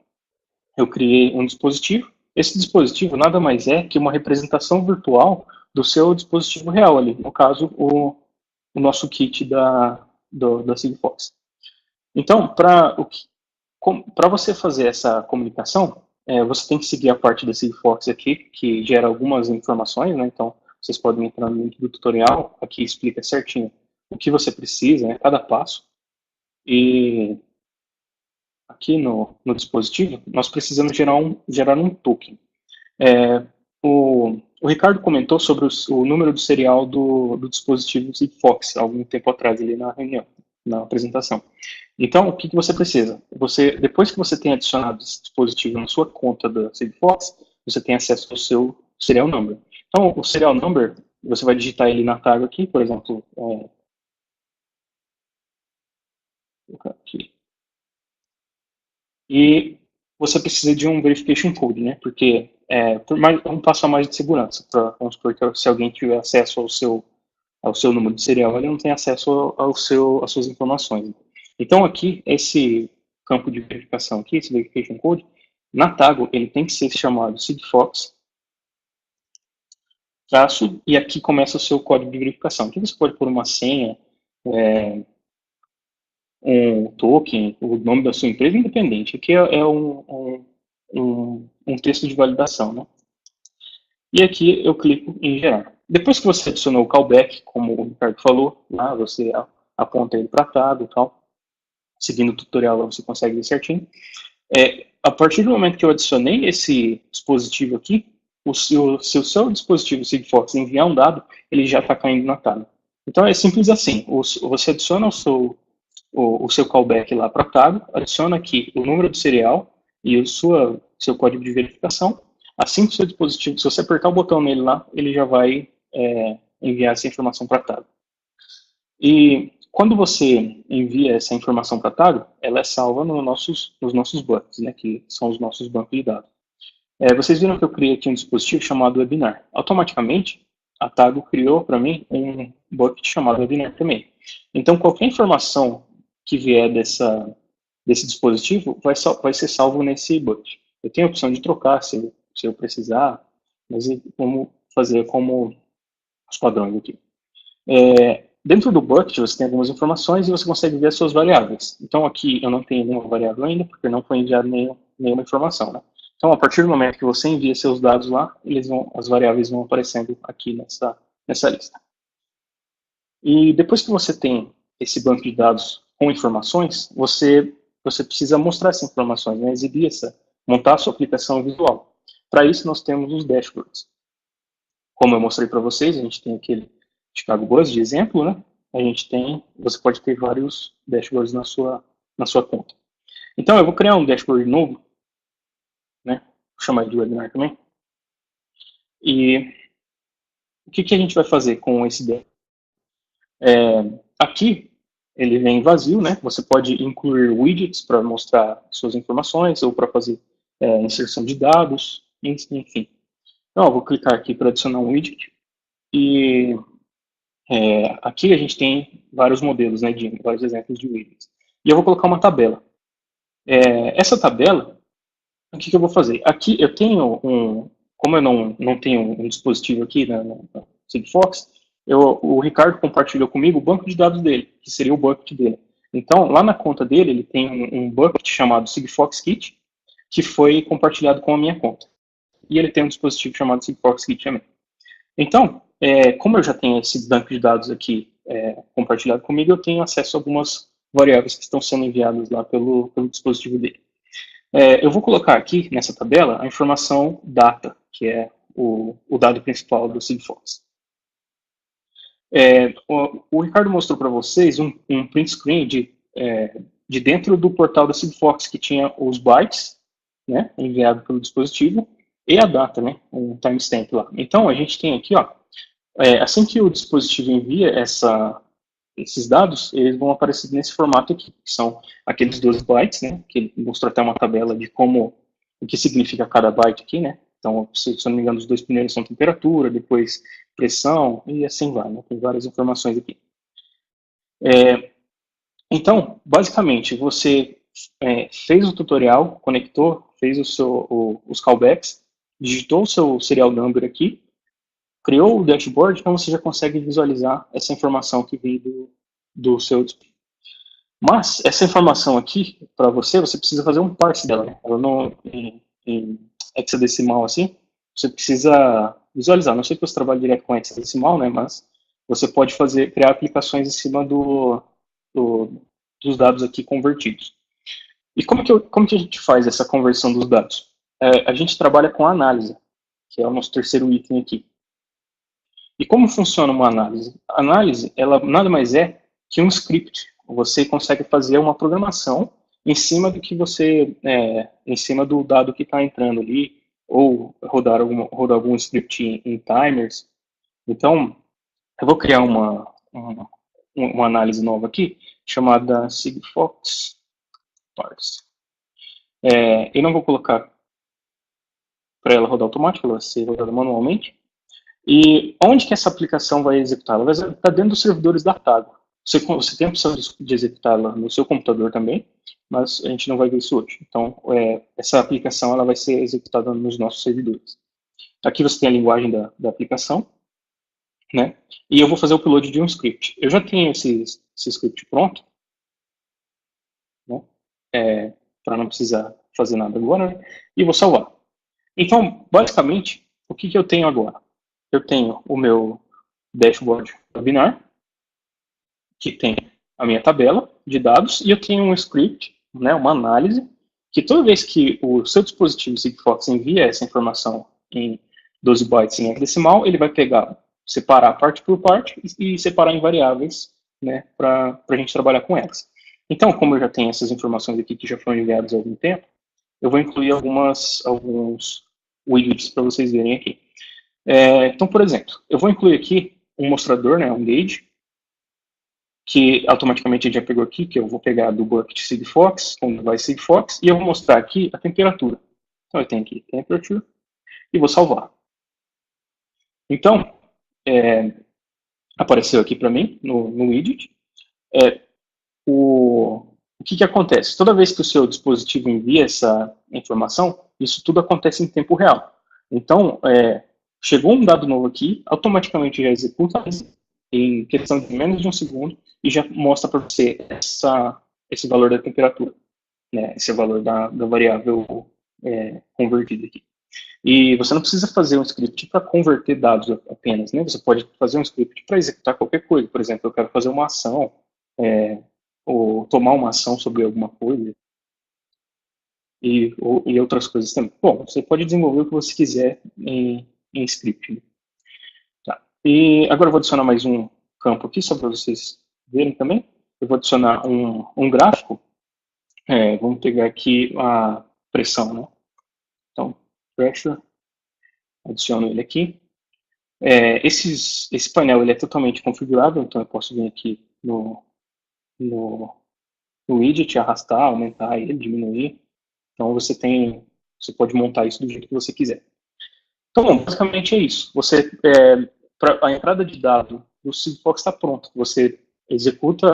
eu criei um dispositivo. Esse dispositivo nada mais é que uma representação virtual do seu dispositivo real ali. No caso, o nosso kit da Sigfox. Então, para você fazer essa comunicação, você tem que seguir a parte da Sigfox aqui, que gera algumas informações, né? Então, vocês podem entrar no link do tutorial, aqui explica certinho o que você precisa, né? Cada passo. E aqui no dispositivo, nós precisamos gerar um token. O Ricardo comentou sobre o número do serial do dispositivo Sigfox, algum tempo atrás, ali na reunião, na apresentação. Então, o que você precisa? Depois que você tem adicionado esse dispositivo na sua conta da Sigfox, você tem acesso ao seu serial number. Então, o serial number, você vai digitar ele na tag aqui, por exemplo, aqui. E você precisa de um verification code, né? Porque um passo a mais de segurança. Vamos supor que se alguém tiver acesso ao seu número de serial, ele não tem acesso às suas informações. Então aqui, esse campo de verificação aqui, esse verification code, na Tago, ele tem que ser chamado Sigfox, traço, e aqui começa o seu código de verificação. Aqui você pode pôr uma senha, um token, o nome da sua empresa, independente. Aqui é um texto de validação, né? E aqui eu clico em gerar. Depois que você adicionou o callback, como o Ricardo falou, lá você aponta ele para Tago e tal. Seguindo o tutorial lá você consegue ver certinho. A partir do momento que eu adicionei esse dispositivo aqui, se o seu dispositivo Sigfox enviar um dado, ele já está caindo na Tago. Então é simples assim. Você adiciona o seu callback lá para Tago, adiciona aqui o número do serial e o seu código de verificação. Assim que o seu dispositivo, se você apertar o botão nele lá, ele já vai enviar essa informação para Tago. E quando você envia essa informação para Tago, ela é salva nos nossos buckets, né, que são os nossos bancos de dados. Vocês viram que eu criei aqui um dispositivo chamado webinar. Automaticamente, a Tago criou para mim um bucket chamado webinar também. Então, qualquer informação que vier desse dispositivo vai ser salvo nesse bucket. Eu tenho a opção de trocar se eu precisar, mas vamos fazer como os padrões aqui. Dentro do bucket você tem algumas informações e você consegue ver as suas variáveis. Então aqui eu não tenho nenhuma variável ainda, porque não foi enviada nenhuma informação, né? Então a partir do momento que você envia seus dados lá, as variáveis vão aparecendo aqui nessa lista. E depois que você tem esse banco de dados com informações, você precisa mostrar essas informações, né? Montar a sua aplicação visual. Para isso nós temos os dashboards. Como eu mostrei para vocês, a gente tem aquele Chicago Bus de exemplo, né? Você pode ter vários dashboards na sua conta. Então eu vou criar um dashboard novo, né? Vou chamar ele de webinar também. E o que a gente vai fazer com esse dashboard? Aqui ele vem vazio, né? Você pode incluir widgets para mostrar suas informações ou para fazer inserção de dados, enfim. Então eu vou clicar aqui para adicionar um widget e aqui a gente tem vários modelos, né, vários exemplos de widgets. E eu vou colocar uma tabela. Essa tabela, o que eu vou fazer? Aqui eu tenho como eu não tenho um dispositivo aqui na Sigfox, o Ricardo compartilhou comigo o banco de dados dele, que seria o bucket dele. Então, lá na conta dele, ele tem um bucket chamado Sigfox Kit, que foi compartilhado com a minha conta. E ele tem um dispositivo chamado Sigfox Kit também. Então, como eu já tenho esse banco de dados aqui compartilhado comigo, eu tenho acesso a algumas variáveis que estão sendo enviadas lá pelo dispositivo dele. Eu vou colocar aqui nessa tabela a informação data, que é o dado principal do Sigfox. O Ricardo mostrou para vocês um print screen de dentro do portal da Sigfox, que tinha os bytes, né, enviado pelo dispositivo, e a data, né, um timestamp lá. Então, a gente tem aqui, ó, assim que o dispositivo envia esses dados, eles vão aparecer nesse formato aqui, que são aqueles 12 bytes, né, que ele mostrou até uma tabela de o que significa cada byte aqui, né. Então, se eu não me engano, os dois primeiros são temperatura, depois pressão, e assim vai, né, tem várias informações aqui. Então, basicamente, você fez o tutorial, conectou, fez os callbacks, digitou o seu serial number aqui, criou o dashboard, então você já consegue visualizar essa informação que veio do seu dispositivo. Mas, essa informação aqui, para você precisa fazer um parse dela, né? Ela não, em hexadecimal assim, você precisa visualizar. Não sei que você trabalha direto com hexadecimal, né? Mas você pode criar aplicações em cima dos dados aqui convertidos. E como que a gente faz essa conversão dos dados? A gente trabalha com a análise, que é o nosso terceiro item aqui. E como funciona uma análise? A análise, ela nada mais é que um script. Você consegue fazer uma programação em cima do que em cima do dado que está entrando ali, ou rodar algum script em timers. Então, eu vou criar uma análise nova aqui, chamada Sigfox Parse. Eu não vou colocar para ela rodar automática, ela vai ser rodada manualmente. E onde que essa aplicação vai executar? Ela vai executar dentro dos servidores da Tago. Você tem a opção de executá-la no seu computador também, mas a gente não vai ver isso hoje. Então, essa aplicação ela vai ser executada nos nossos servidores. Aqui você tem a linguagem da aplicação, né? E eu vou fazer o upload de um script. Eu já tenho esse script pronto, né? Para não precisar fazer nada agora, né? E vou salvar. Então, basicamente, o que eu tenho agora? Eu tenho o meu dashboard webinar, que tem a minha tabela de dados, e eu tenho um script, né, uma análise, que toda vez que o seu dispositivo Sigfox envia essa informação em 12 bytes em hexadecimal, ele vai pegar, separar parte por parte e separar em variáveis, né, para a gente trabalhar com hex. Então, como eu já tenho essas informações aqui que já foram enviadas há algum tempo, eu vou incluir alguns widgets para vocês verem aqui. Então, por exemplo, eu vou incluir aqui um mostrador, né, um gauge, que automaticamente a gente já pegou aqui, que eu vou pegar do bucket Sigfox, onde vai Sigfox, e eu vou mostrar aqui a temperatura. Então eu tenho aqui temperature, e vou salvar. Então, apareceu aqui para mim, no widget, o que acontece? Toda vez que o seu dispositivo envia essa informação, isso tudo acontece em tempo real. Então, chegou um dado novo aqui, automaticamente já executa em questão de menos de um segundo e já mostra para você esse valor da temperatura, né? Esse valor da variável convertida aqui. E você não precisa fazer um script para converter dados apenas, né? Você pode fazer um script para executar qualquer coisa. Por exemplo, eu quero fazer uma ação, ou tomar uma ação sobre alguma coisa, e outras coisas também. Bom, você pode desenvolver o que você quiser em script, né? Tá. E agora eu vou adicionar mais um campo aqui, só para vocês verem também. Eu vou adicionar um gráfico. Vamos pegar aqui a pressão, né? Então, pressure, adiciono ele aqui. Esse painel ele é totalmente configurável, então eu posso vir aqui no widget, arrastar, aumentar ele, diminuir. Então você pode montar isso do jeito que você quiser. Então, bom, basicamente é isso. A entrada de dado do Sigfox está pronta. Você executa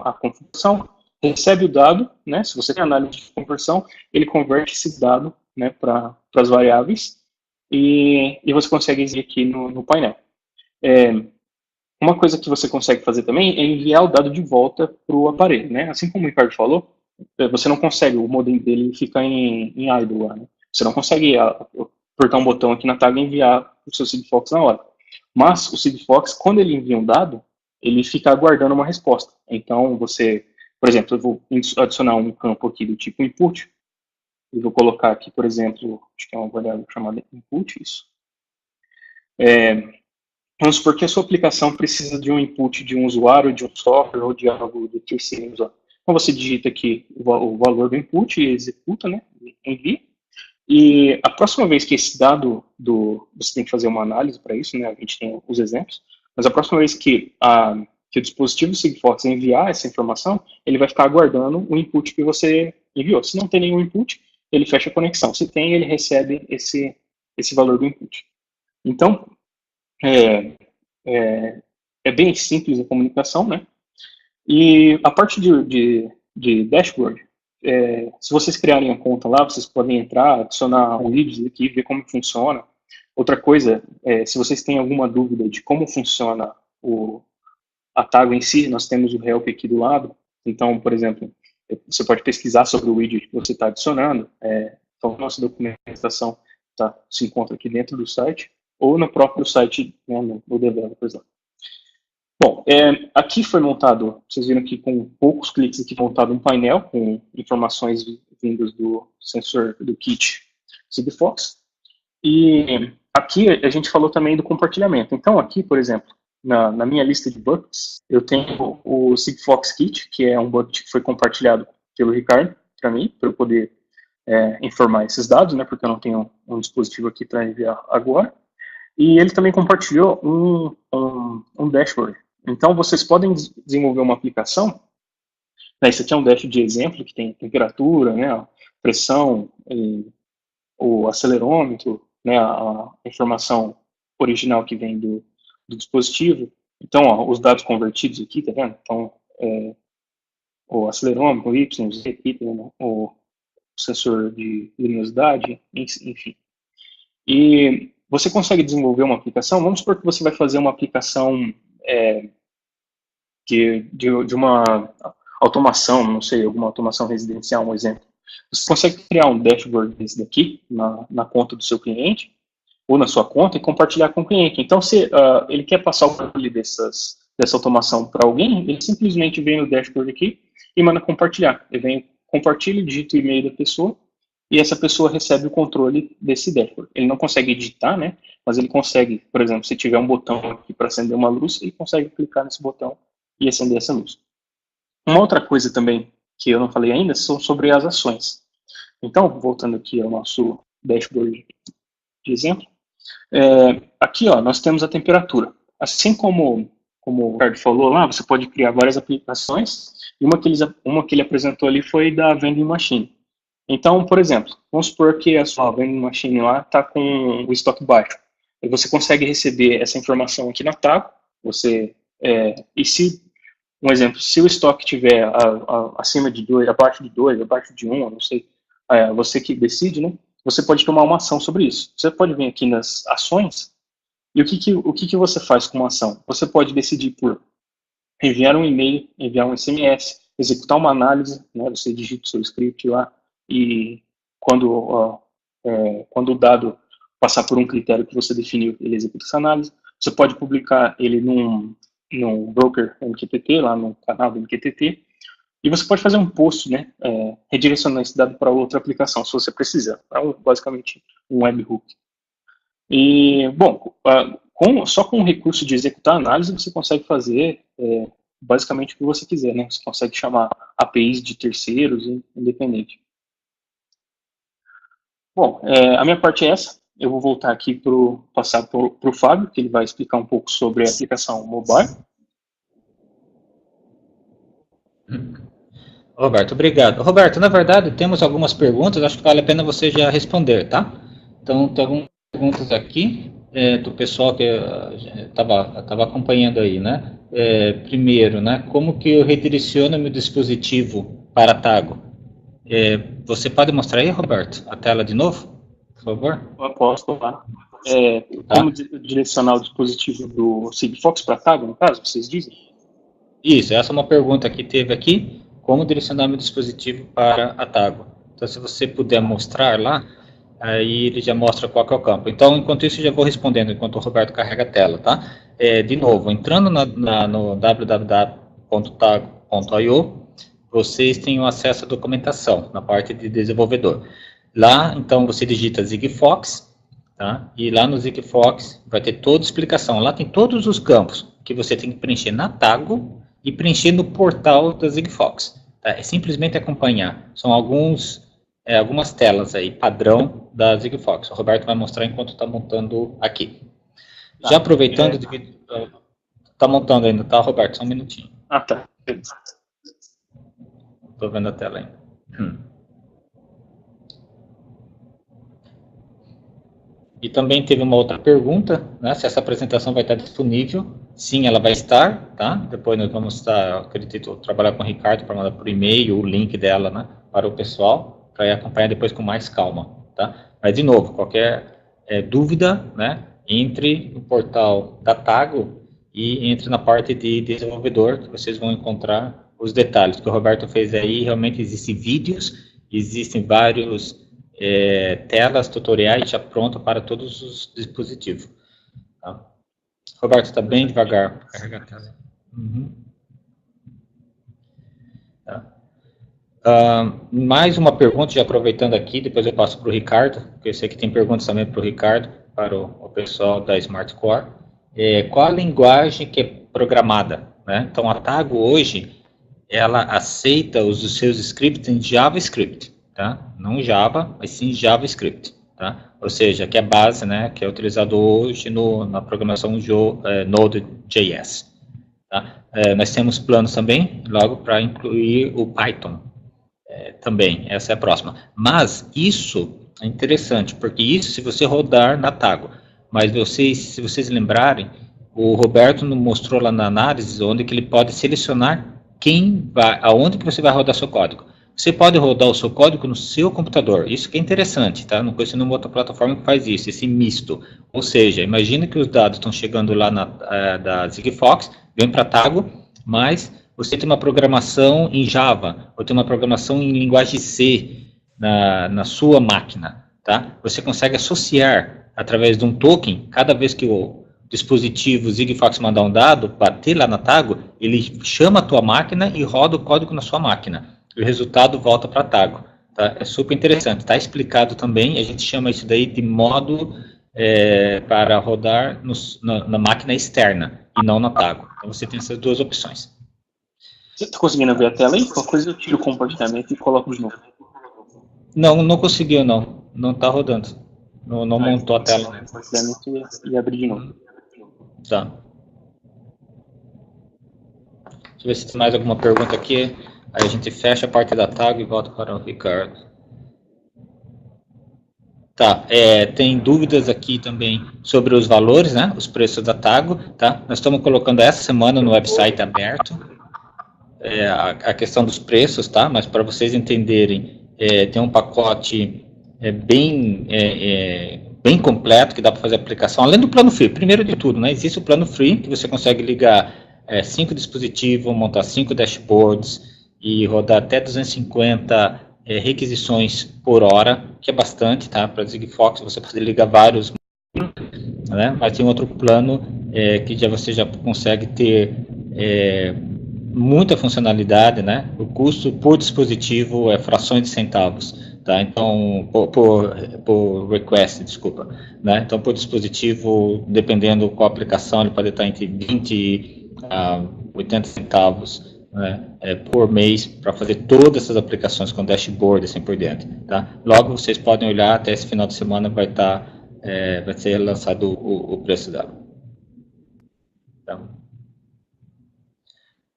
a configuração, recebe o dado, né? Se você tem análise de conversão, ele converte esse dado, né, para as variáveis e você consegue ir aqui no painel. Uma coisa que você consegue fazer também é enviar o dado de volta para o aparelho, né? Assim como o Ricardo falou, você não consegue, o modem dele fica em idle lá, né? Você não consegue apertar um botão aqui na tag e enviar o seu Sigfox na hora. Mas o Sigfox, quando ele envia um dado, ele fica aguardando uma resposta. Então, por exemplo, eu vou adicionar um campo aqui do tipo input, e vou colocar aqui, por exemplo, acho que é uma variável chamada input, isso. Vamos supor que a sua aplicação precisa de um input de um usuário, de um software ou de algo do terceiro usuário. Então você digita aqui o valor do input e executa, né, envia. E a próxima vez que esse dado você tem que fazer uma análise para isso, né, a gente tem os exemplos, mas a próxima vez que que o dispositivo Sigfox enviar essa informação, ele vai ficar aguardando o input que você enviou. Se não tem nenhum input, ele fecha a conexão. Se tem, ele recebe esse valor do input. Então, é bem simples a comunicação, né? E a parte de dashboard, se vocês criarem a conta lá, vocês podem entrar, adicionar um widget aqui, ver como funciona. Outra coisa, se vocês têm alguma dúvida de como funciona a Tago em si, nós temos o help aqui do lado. Então, por exemplo, você pode pesquisar sobre o widget que você está adicionando. Então, a nossa documentação se encontra aqui dentro do site, ou no próprio site, né, no Developers lá. Bom, aqui foi montado, vocês viram aqui com poucos cliques aqui montado um painel com informações vindas do sensor do kit Sigfox. E aqui a gente falou também do compartilhamento. Então aqui, por exemplo, na minha lista de buckets, eu tenho o Sigfox Kit, que é um bucket que foi compartilhado pelo Ricardo para mim, para eu poder informar esses dados, né, porque eu não tenho um dispositivo aqui para enviar agora. E ele também compartilhou um dashboard. Então, vocês podem desenvolver uma aplicação. Esse aqui é um dashboard de exemplo, que tem temperatura, né, pressão, o acelerômetro, né, a informação original que vem do dispositivo. Então, os dados convertidos aqui, tá vendo? Então, o acelerômetro, o Y, o Z aqui, tá vendo? O sensor de luminosidade, enfim. E você consegue desenvolver uma aplicação. Vamos supor que você vai fazer uma aplicação de uma automação, não sei, alguma automação residencial, um exemplo. Você consegue criar um dashboard desse daqui na conta do seu cliente, ou na sua conta, e compartilhar com o cliente. Então, se ele quer passar o controle dessa automação para alguém, ele simplesmente vem no dashboard aqui e manda compartilhar. Ele vem, compartilha, digita o e-mail da pessoa, e essa pessoa recebe o controle desse dashboard. Ele não consegue editar, né? Mas ele consegue, por exemplo, se tiver um botão aqui para acender uma luz, ele consegue clicar nesse botão e acender essa luz. Uma outra coisa também que eu não falei ainda são sobre as ações. Então, voltando aqui ao nosso dashboard de exemplo, aqui nós temos a temperatura. Assim como o Ricardo falou lá, você pode criar várias aplicações, e uma que ele apresentou ali foi da vending machine. Então, por exemplo, vamos supor que a sua vending machine lá está com o estoque baixo. E você consegue receber essa informação aqui na Tago. E se, um exemplo, se o estoque estiver acima de 2, abaixo de 2, abaixo de 1, não sei, você que decide, né? Você pode tomar uma ação sobre isso. Você pode vir aqui nas ações, e o que você faz com uma ação? Você pode decidir por enviar um e-mail, enviar um SMS, executar uma análise, né? Você digita o seu script lá, e quando o dado passar por um critério que você definiu, ele executa essa análise. Você pode publicar ele num broker MQTT, lá no canal do MQTT, e você pode fazer um post, né, redirecionando esse dado para outra aplicação, se você precisar. É basicamente um webhook. E, bom, só com o recurso de executar análise, você consegue fazer basicamente o que você quiser, né? Você consegue chamar APIs de terceiros, independente. Bom, a minha parte é essa. Eu vou voltar aqui passar para o Fábio, que ele vai explicar um pouco sobre a aplicação mobile. Roberto, obrigado. Roberto, na verdade, temos algumas perguntas, acho que vale a pena você já responder, tá? Então, tem algumas perguntas aqui do pessoal que estava acompanhando aí, né? Primeiro, né? Como que eu redireciono meu dispositivo para a Tago? Você pode mostrar aí, Roberto, a tela de novo, por favor? Eu posso lá. Como direcionar o dispositivo do Sigfox para a Tago, no caso, vocês dizem? Isso, essa é uma pergunta que teve aqui. Como direcionar meu dispositivo para a Tago? Então, se você puder mostrar lá, aí ele já mostra qual que é o campo. Então, enquanto isso, eu já vou respondendo, enquanto o Roberto carrega a tela, tá? De novo, entrando no www.tago.io, vocês têm acesso à documentação, na parte de desenvolvedor. Lá, então, você digita Sigfox, tá? E lá no Sigfox vai ter toda a explicação. Lá tem todos os campos que você tem que preencher na Tago e preencher no portal da Sigfox. Tá? É simplesmente acompanhar. São algumas telas aí, padrão da Sigfox. O Roberto vai mostrar enquanto está montando aqui. Tá. Já aproveitando... Tá montando ainda, tá, Roberto? Só um minutinho. Ah, tá. Beleza. Tô vendo a tela ainda. E também teve uma outra pergunta, né, se essa apresentação vai estar disponível. Sim, ela vai estar, tá? Depois nós vamos estar, acredito, trabalhar com o Ricardo para mandar por e-mail o link dela, né, para o pessoal, para acompanhar depois com mais calma, tá? Mas, de novo, qualquer dúvida, né, entre no portal da Tago e entre na parte de desenvolvedor, que vocês vão encontrar os detalhes. O que o Roberto fez aí, realmente existem vídeos, existem vários telas, tutoriais já pronto para todos os dispositivos. Tá? Roberto, está bem devagar. Carrega a tela. Tá. Mais uma pergunta, já aproveitando aqui, depois eu passo para o Ricardo, porque eu sei que tem perguntas também para o Ricardo, para o pessoal da Smart Core. Qual a linguagem que é programada? Né? Então, a Tago hoje, ela aceita os seus scripts em JavaScript. Tá? Não Java, mas sim JavaScript, tá? Ou seja, que é a base, né, que é utilizado hoje na programação Node.js. Tá? Nós temos planos também, logo, para incluir o Python também, essa é a próxima. Mas isso é interessante, porque isso se você rodar na Tago, mas se vocês lembrarem, o Roberto nos mostrou lá na análise onde que ele pode selecionar aonde que você vai rodar seu código. Você pode rodar o seu código no seu computador. Isso que é interessante, tá? Não conheço nenhuma outra plataforma que faz isso, esse misto. Ou seja, imagina que os dados estão chegando lá da Sigfox, vem para Tago, mas você tem uma programação em Java, ou tem uma programação em linguagem C na sua máquina, tá? Você consegue associar através de um token, cada vez que o dispositivo Sigfox mandar um dado, bater lá na Tago, ele chama a tua máquina e roda o código na sua máquina. O resultado volta para a Tago. Tá? É super interessante. Está explicado também, a gente chama isso daí de modo para rodar na máquina externa e não na Tago. Então você tem essas duas opções. Você está conseguindo ver a tela aí? Qualquer coisa eu tiro o compartilhamento e coloco de novo. Não conseguiu, não. Não está rodando. Não montou a tela. O compartilhamento e abrir de novo. Tá. Deixa eu ver se tem mais alguma pergunta aqui. Aí a gente fecha a parte da Tago e volta para o Ricardo. Tá, tem dúvidas aqui também sobre os valores, né? Os preços da Tago, tá? Nós estamos colocando essa semana no website aberto a questão dos preços, tá? Mas para vocês entenderem, tem um pacote bem completo que dá para fazer a aplicação, além do plano free. Primeiro de tudo, né? Existe o plano free que você consegue ligar 5 dispositivos, montar 5 dashboards e rodar até 250 requisições por hora, que é bastante, tá? Para Sigfox você pode ligar vários, né? Mas tem outro plano que você já consegue ter muita funcionalidade, né? O custo por dispositivo é frações de centavos, tá? Então, por request, desculpa, né? Então, por dispositivo, dependendo qual aplicação, ele pode estar entre 20 a 80 centavos, né, por mês para fazer todas essas aplicações com dashboard assim por diante, tá? Logo vocês podem olhar, até esse final de semana vai ser lançado o preço dela. Tá?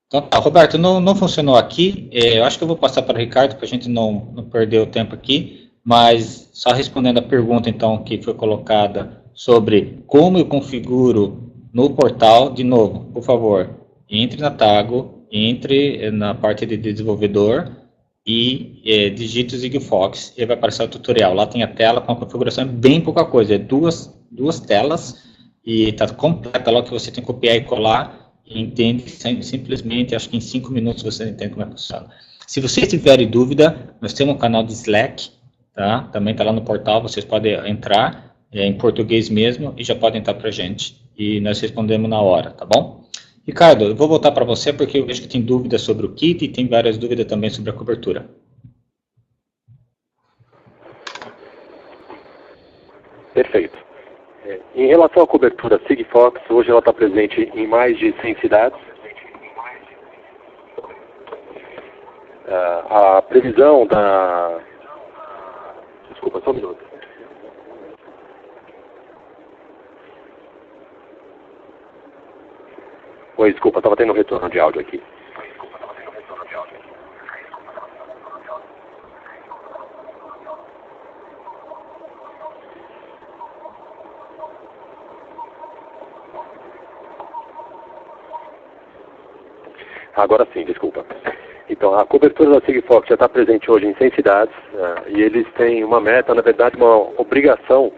Então tá, Roberto, não funcionou aqui, eu acho que eu vou passar para o Ricardo para a gente não perder o tempo aqui, mas só respondendo a pergunta então que foi colocada sobre como eu configuro no portal, de novo, por favor, entre na Tago, entre na parte de desenvolvedor e digite o Sigfox e vai aparecer o tutorial. Lá tem a tela com a configuração, bem pouca coisa, duas telas e está completa lá que você tem que copiar e colar e entende simplesmente, acho que em 5 minutos você entende como é que funciona. Se vocês tiverem dúvida, nós temos um canal de Slack, tá? Também está lá no portal, vocês podem entrar em português mesmo e já podem entrar para a gente e nós respondemos na hora, tá bom? Ricardo, eu vou voltar para você porque eu vejo que tem dúvidas sobre o kit e tem várias dúvidas também sobre a cobertura. Perfeito. Em relação à cobertura Sigfox, hoje ela está presente em mais de 100 cidades. A previsão da... Desculpa, só um minuto. Oi, desculpa, estava tendo um retorno de áudio aqui. Agora sim, desculpa. Então, a cobertura da Sigfox já está presente hoje em 100 cidades, e eles têm uma meta, na verdade, uma obrigação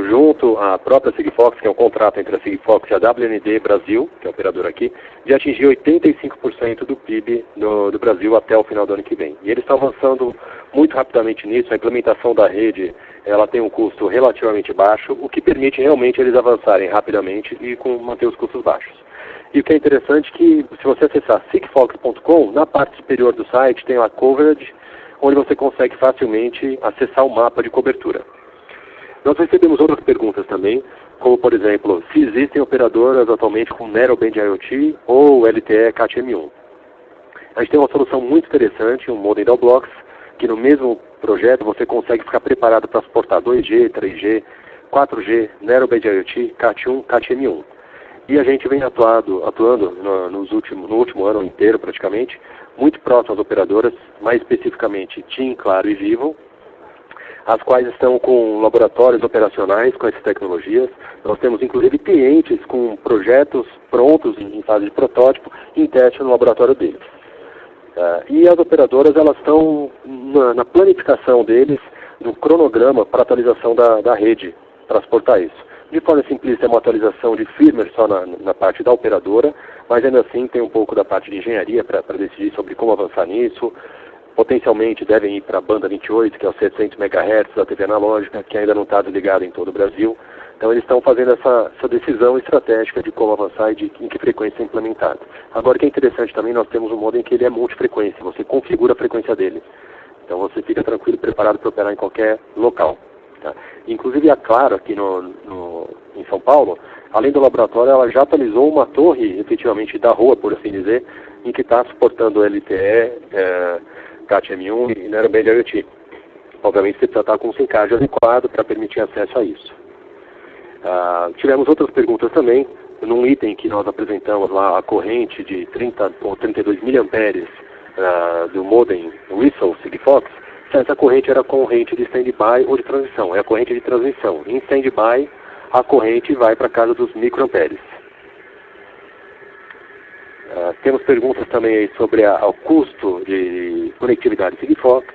junto à própria Sigfox, que é um contrato entre a Sigfox e a WND Brasil, que é a operadora aqui, de atingir 85% do PIB do Brasil até o final do ano que vem. E eles estão avançando muito rapidamente nisso. A implementação da rede, ela tem um custo relativamente baixo, o que permite realmente eles avançarem rapidamente e manter os custos baixos. E o que é interessante é que, se você acessar sigfox.com, na parte superior do site tem a coverage, onde você consegue facilmente acessar o mapa de cobertura. Nós recebemos outras perguntas também, como, por exemplo, se existem operadoras atualmente com Narrowband IoT ou LTE Cat-M1. A gente tem uma solução muito interessante, um modem Doublox, que no mesmo projeto você consegue ficar preparado para suportar 2G, 3G, 4G, Narrowband IoT, Cat1, Cat-M1. E a gente vem atuando no último ano inteiro praticamente, muito próximo às operadoras, mais especificamente TIM, Claro e Vivo, as quais estão com laboratórios operacionais com essas tecnologias. Nós temos inclusive clientes com projetos prontos em fase de protótipo em teste no laboratório deles. E as operadoras elas estão na planificação deles, no cronograma para atualização da rede, para suportar isso. De forma simplista é uma atualização de firmware só na parte da operadora, mas ainda assim tem um pouco da parte de engenharia para decidir sobre como avançar nisso. Potencialmente devem ir para a banda 28, que é os 700 MHz da TV analógica, que ainda não está desligada em todo o Brasil. Então eles estão fazendo essa decisão estratégica de como avançar e em que frequência é implementado. Agora o que é interessante também, nós temos um modem que ele é multifrequência, você configura a frequência dele. Então você fica tranquilo, preparado para operar em qualquer local. Tá? Inclusive a Claro, aqui em São Paulo, além do laboratório, ela já atualizou uma torre, efetivamente, da rua, por assim dizer, em que está suportando LTE, Cat-M1 e Narrowband IoT. Obviamente você precisa estar com um SIM card adequado para permitir acesso a isso. Tivemos outras perguntas também, num item que nós apresentamos lá, a corrente de 30 ou 32 mA do modem Whistle Sigfox, se essa corrente era corrente de stand-by ou de transmissão. É a corrente de transmissão. Em stand-by, a corrente vai para casa dos microamperes. Temos perguntas também aí sobre o custo de conectividade Sigfox.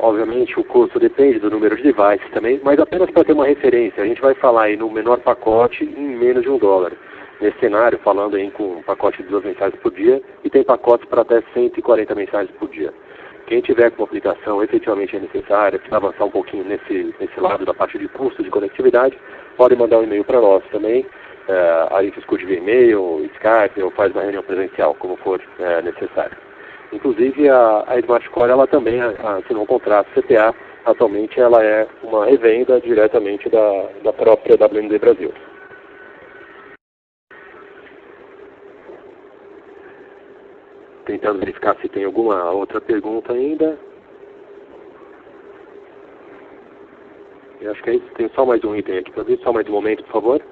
Obviamente o custo depende do número de devices também, mas apenas para ter uma referência, a gente vai falar aí no menor pacote em menos de $1. Nesse cenário, falando aí com um pacote de 2 mensagens por dia, e tem pacotes para até 140 mensagens por dia. Quem tiver com uma aplicação efetivamente é necessária, precisa avançar um pouquinho nesse lado da parte de custo de conectividade, pode mandar um e-mail para nós também. A gente discute via e-mail, Skype, ou faz uma reunião presencial, como for necessário. Inclusive a Smart Core, ela também assinou um contrato CTA, atualmente ela é uma revenda diretamente da própria WND Brasil. Tentando verificar se tem alguma outra pergunta ainda. Eu acho que é isso. Tem só mais um item aqui para ver, só mais um momento, por favor.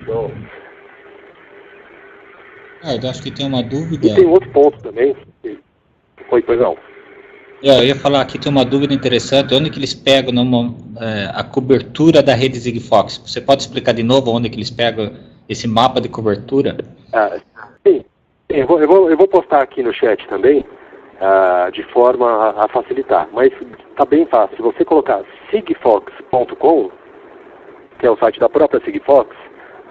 Bom. Eu acho que tem uma dúvida. E tem outro ponto também. Pois não. Eu ia falar aqui, tem uma dúvida interessante, onde que eles pegam a cobertura da rede Sigfox? Você pode explicar de novo onde que eles pegam esse mapa de cobertura? Sim. Eu vou postar aqui no chat também, de forma a facilitar, mas está bem fácil. Se você colocar sigfox.com, que é o site da própria Sigfox,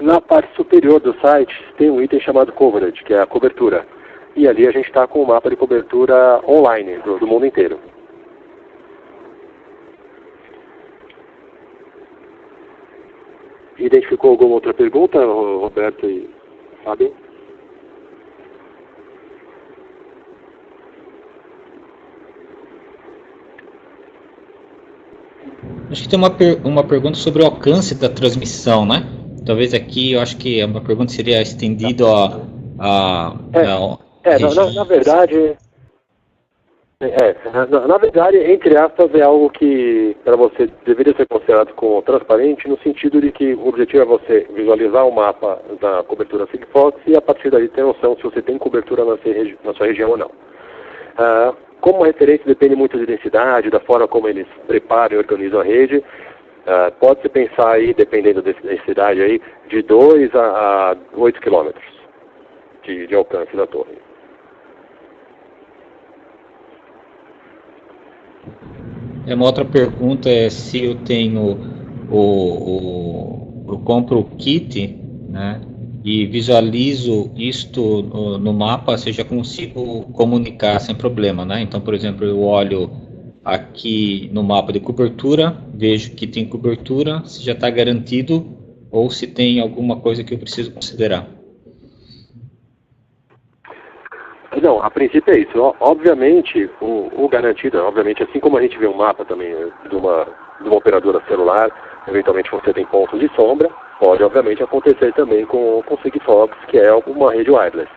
na parte superior do site tem um item chamado Coverage, que é a cobertura. e ali a gente está com o mapa de cobertura online do mundo inteiro. Identificou alguma outra pergunta, Roberto e Fábio? Acho que tem uma pergunta sobre o alcance da transmissão, né? Talvez aqui, eu acho que uma pergunta seria estendida na verdade, na verdade, entre aspas, é algo que para você deveria ser considerado como transparente, no sentido de que o objetivo é você visualizar o mapa da cobertura Sigfox e a partir daí ter noção se você tem cobertura na sua região ou não. Como a referência depende muito da densidade, da forma como eles preparam e organizam a rede, pode-se pensar aí, dependendo da densidade aí, de 2 a 8 quilômetros de alcance da torre. Uma outra pergunta é se eu tenho eu compro o kit, né, e visualizo isto no mapa, se eu já consigo comunicar sem problema, né? Então, por exemplo, eu olho aqui no mapa de cobertura, vejo que tem cobertura, se já está garantido ou se tem alguma coisa que eu preciso considerar. Não, a princípio é isso. Obviamente, o garantido, obviamente, assim como a gente vê um mapa também de uma operadora celular, eventualmente você tem pontos de sombra, pode obviamente acontecer também com Sigfox, que é uma rede wireless.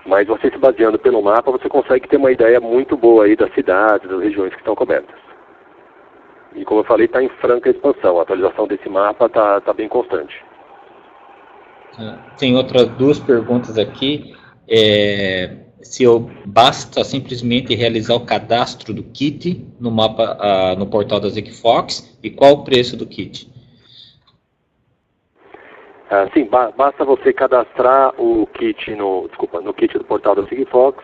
Mas você se baseando pelo mapa, você consegue ter uma ideia muito boa aí das cidades, das regiões que estão cobertas. E como eu falei, está em franca expansão, a atualização desse mapa está bem constante. Tem outras duas perguntas aqui. Se basta simplesmente realizar o cadastro do kit no mapa, no portal da Sigfox, e qual o preço do kit? Sim, basta você cadastrar o kit no kit do portal da Sigfox,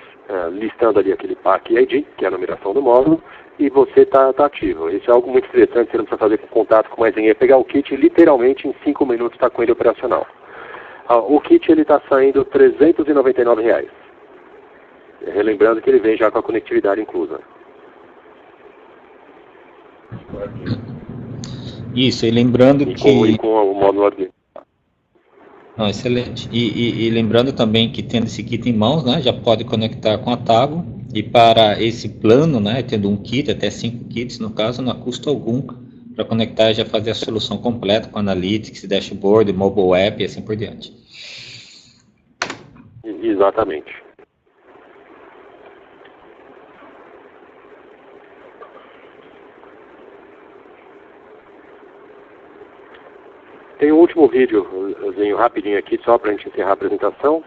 listando ali aquele PAC ID, que é a numeração do módulo, e você está ativo. Isso é algo muito interessante, você não precisa fazer contato com mais ninguém. Pegar o kit e literalmente em 5 minutos está com ele operacional. O kit está saindo R$ 399. Relembrando que ele vem já com a conectividade inclusa. Isso, e lembrando com o módulo Arduino. Excelente. E lembrando também que tendo esse kit em mãos, né, já pode conectar com a Tago, e para esse plano, né, tendo um kit, até 5 kits no caso, não há custo algum para conectar e já fazer a solução completa com Analytics, Dashboard, Mobile App e assim por diante. Exatamente. Tem um último vídeozinho rapidinho aqui, só para a gente encerrar a apresentação.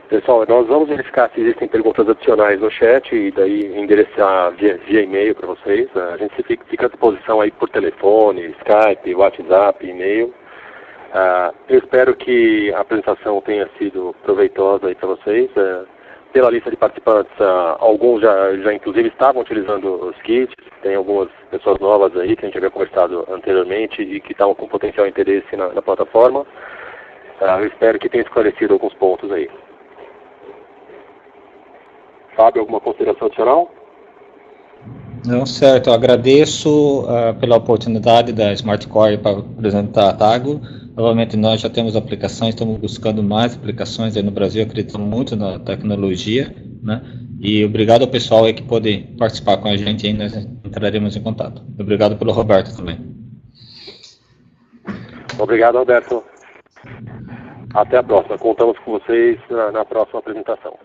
Pessoal, nós vamos verificar se existem perguntas adicionais no chat e daí endereçar via e-mail para vocês. A gente fica à disposição aí por telefone, Skype, WhatsApp, e-mail. Eu espero que a apresentação tenha sido proveitosa para vocês. Pela lista de participantes, alguns já inclusive estavam utilizando os kits, tem algumas pessoas novas aí que a gente havia conversado anteriormente e que estavam com potencial interesse na plataforma. Eu espero que tenha esclarecido alguns pontos aí. Fábio, alguma consideração adicional? Não, certo. Eu agradeço pela oportunidade da SmartCore para apresentar a Tago. Novamente, nós já temos aplicações, estamos buscando mais aplicações aí no Brasil, acreditamos muito na tecnologia, né? E obrigado ao pessoal aí que pôde participar com a gente, aí nós entraremos em contato. Obrigado pelo Roberto também. Obrigado, Roberto. Até a próxima. Contamos com vocês na próxima apresentação.